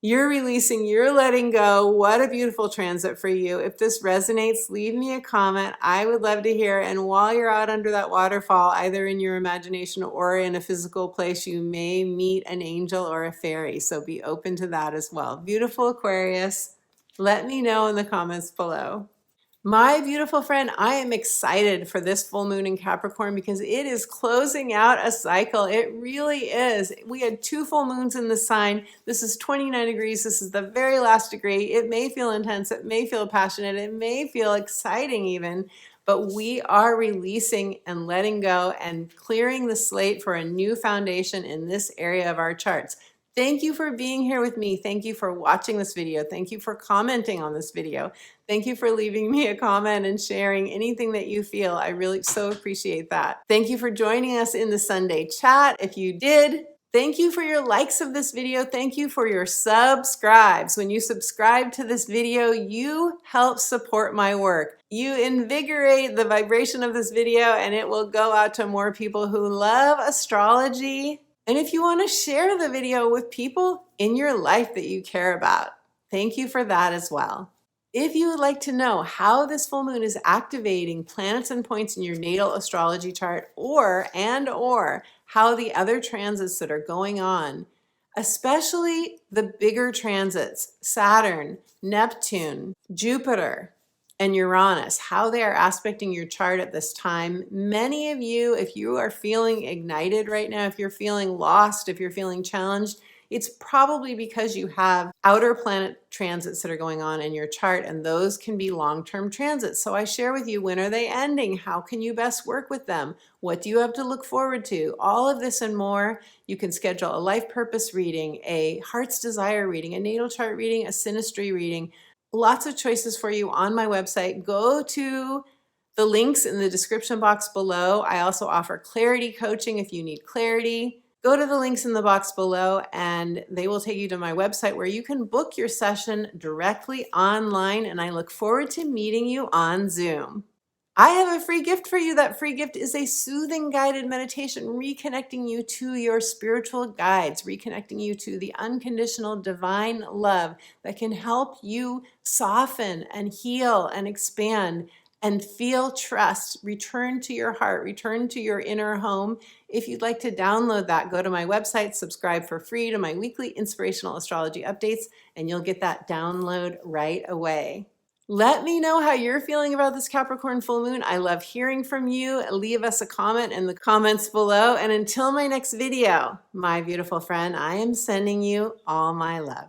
You're releasing, you're letting go. What a beautiful transit for you. If this resonates, leave me a comment. I would love to hear. And while you're out under that waterfall, either in your imagination or in a physical place, you may meet an angel or a fairy. So be open to that as well. Beautiful Aquarius, let me know in the comments below. My beautiful friend, I am excited for this full moon in Capricorn because it is closing out a cycle. It really is. We had 2 full moons in the sign. This is 29 degrees. This is the very last degree. It may feel intense. It may feel passionate. It may feel exciting even, but we are releasing and letting go and clearing the slate for a new foundation in this area of our charts. Thank you for being here with me. Thank you for watching this video. Thank you for commenting on this video. Thank you for leaving me a comment and sharing anything that you feel. I really so appreciate that. Thank you for joining us in the Sunday chat. If you did, thank you for your likes of this video. Thank you for your subscribes. When you subscribe to this video, you help support my work. You invigorate the vibration of this video, and it will go out to more people who love astrology. And if you want to share the video with people in your life that you care about, thank you for that as well. If you would like to know how this full moon is activating planets and points in your natal astrology chart, or how the other transits that are going on, especially the bigger transits, Saturn, Neptune, Jupiter, and Uranus, how they are aspecting your chart at this time. Many of you, if you are feeling ignited right now, if you're feeling lost, if you're feeling challenged, it's probably because you have outer planet transits that are going on in your chart, and those can be long-term transits. So I share with you, when are they ending? How can you best work with them? What do you have to look forward to? All of this and more. You can schedule a life purpose reading, a heart's desire reading, a natal chart reading, a synastry reading. Lots of choices for you on my website. Go to the links in the description box below. I also offer clarity coaching if you need clarity. Go to the links in the box below and they will take you to my website where you can book your session directly online, and I look forward to meeting you on Zoom. I have a free gift for you. That free gift is a soothing guided meditation, reconnecting you to your spiritual guides, reconnecting you to the unconditional divine love that can help you soften and heal and expand and feel trust, return to your heart, return to your inner home. If you'd like to download that, go to my website, subscribe for free to my weekly inspirational astrology updates, and you'll get that download right away. Let me know how you're feeling about this Capricorn full moon. I love hearing from you. Leave us a comment in the comments below. And until my next video, my beautiful friend, I am sending you all my love.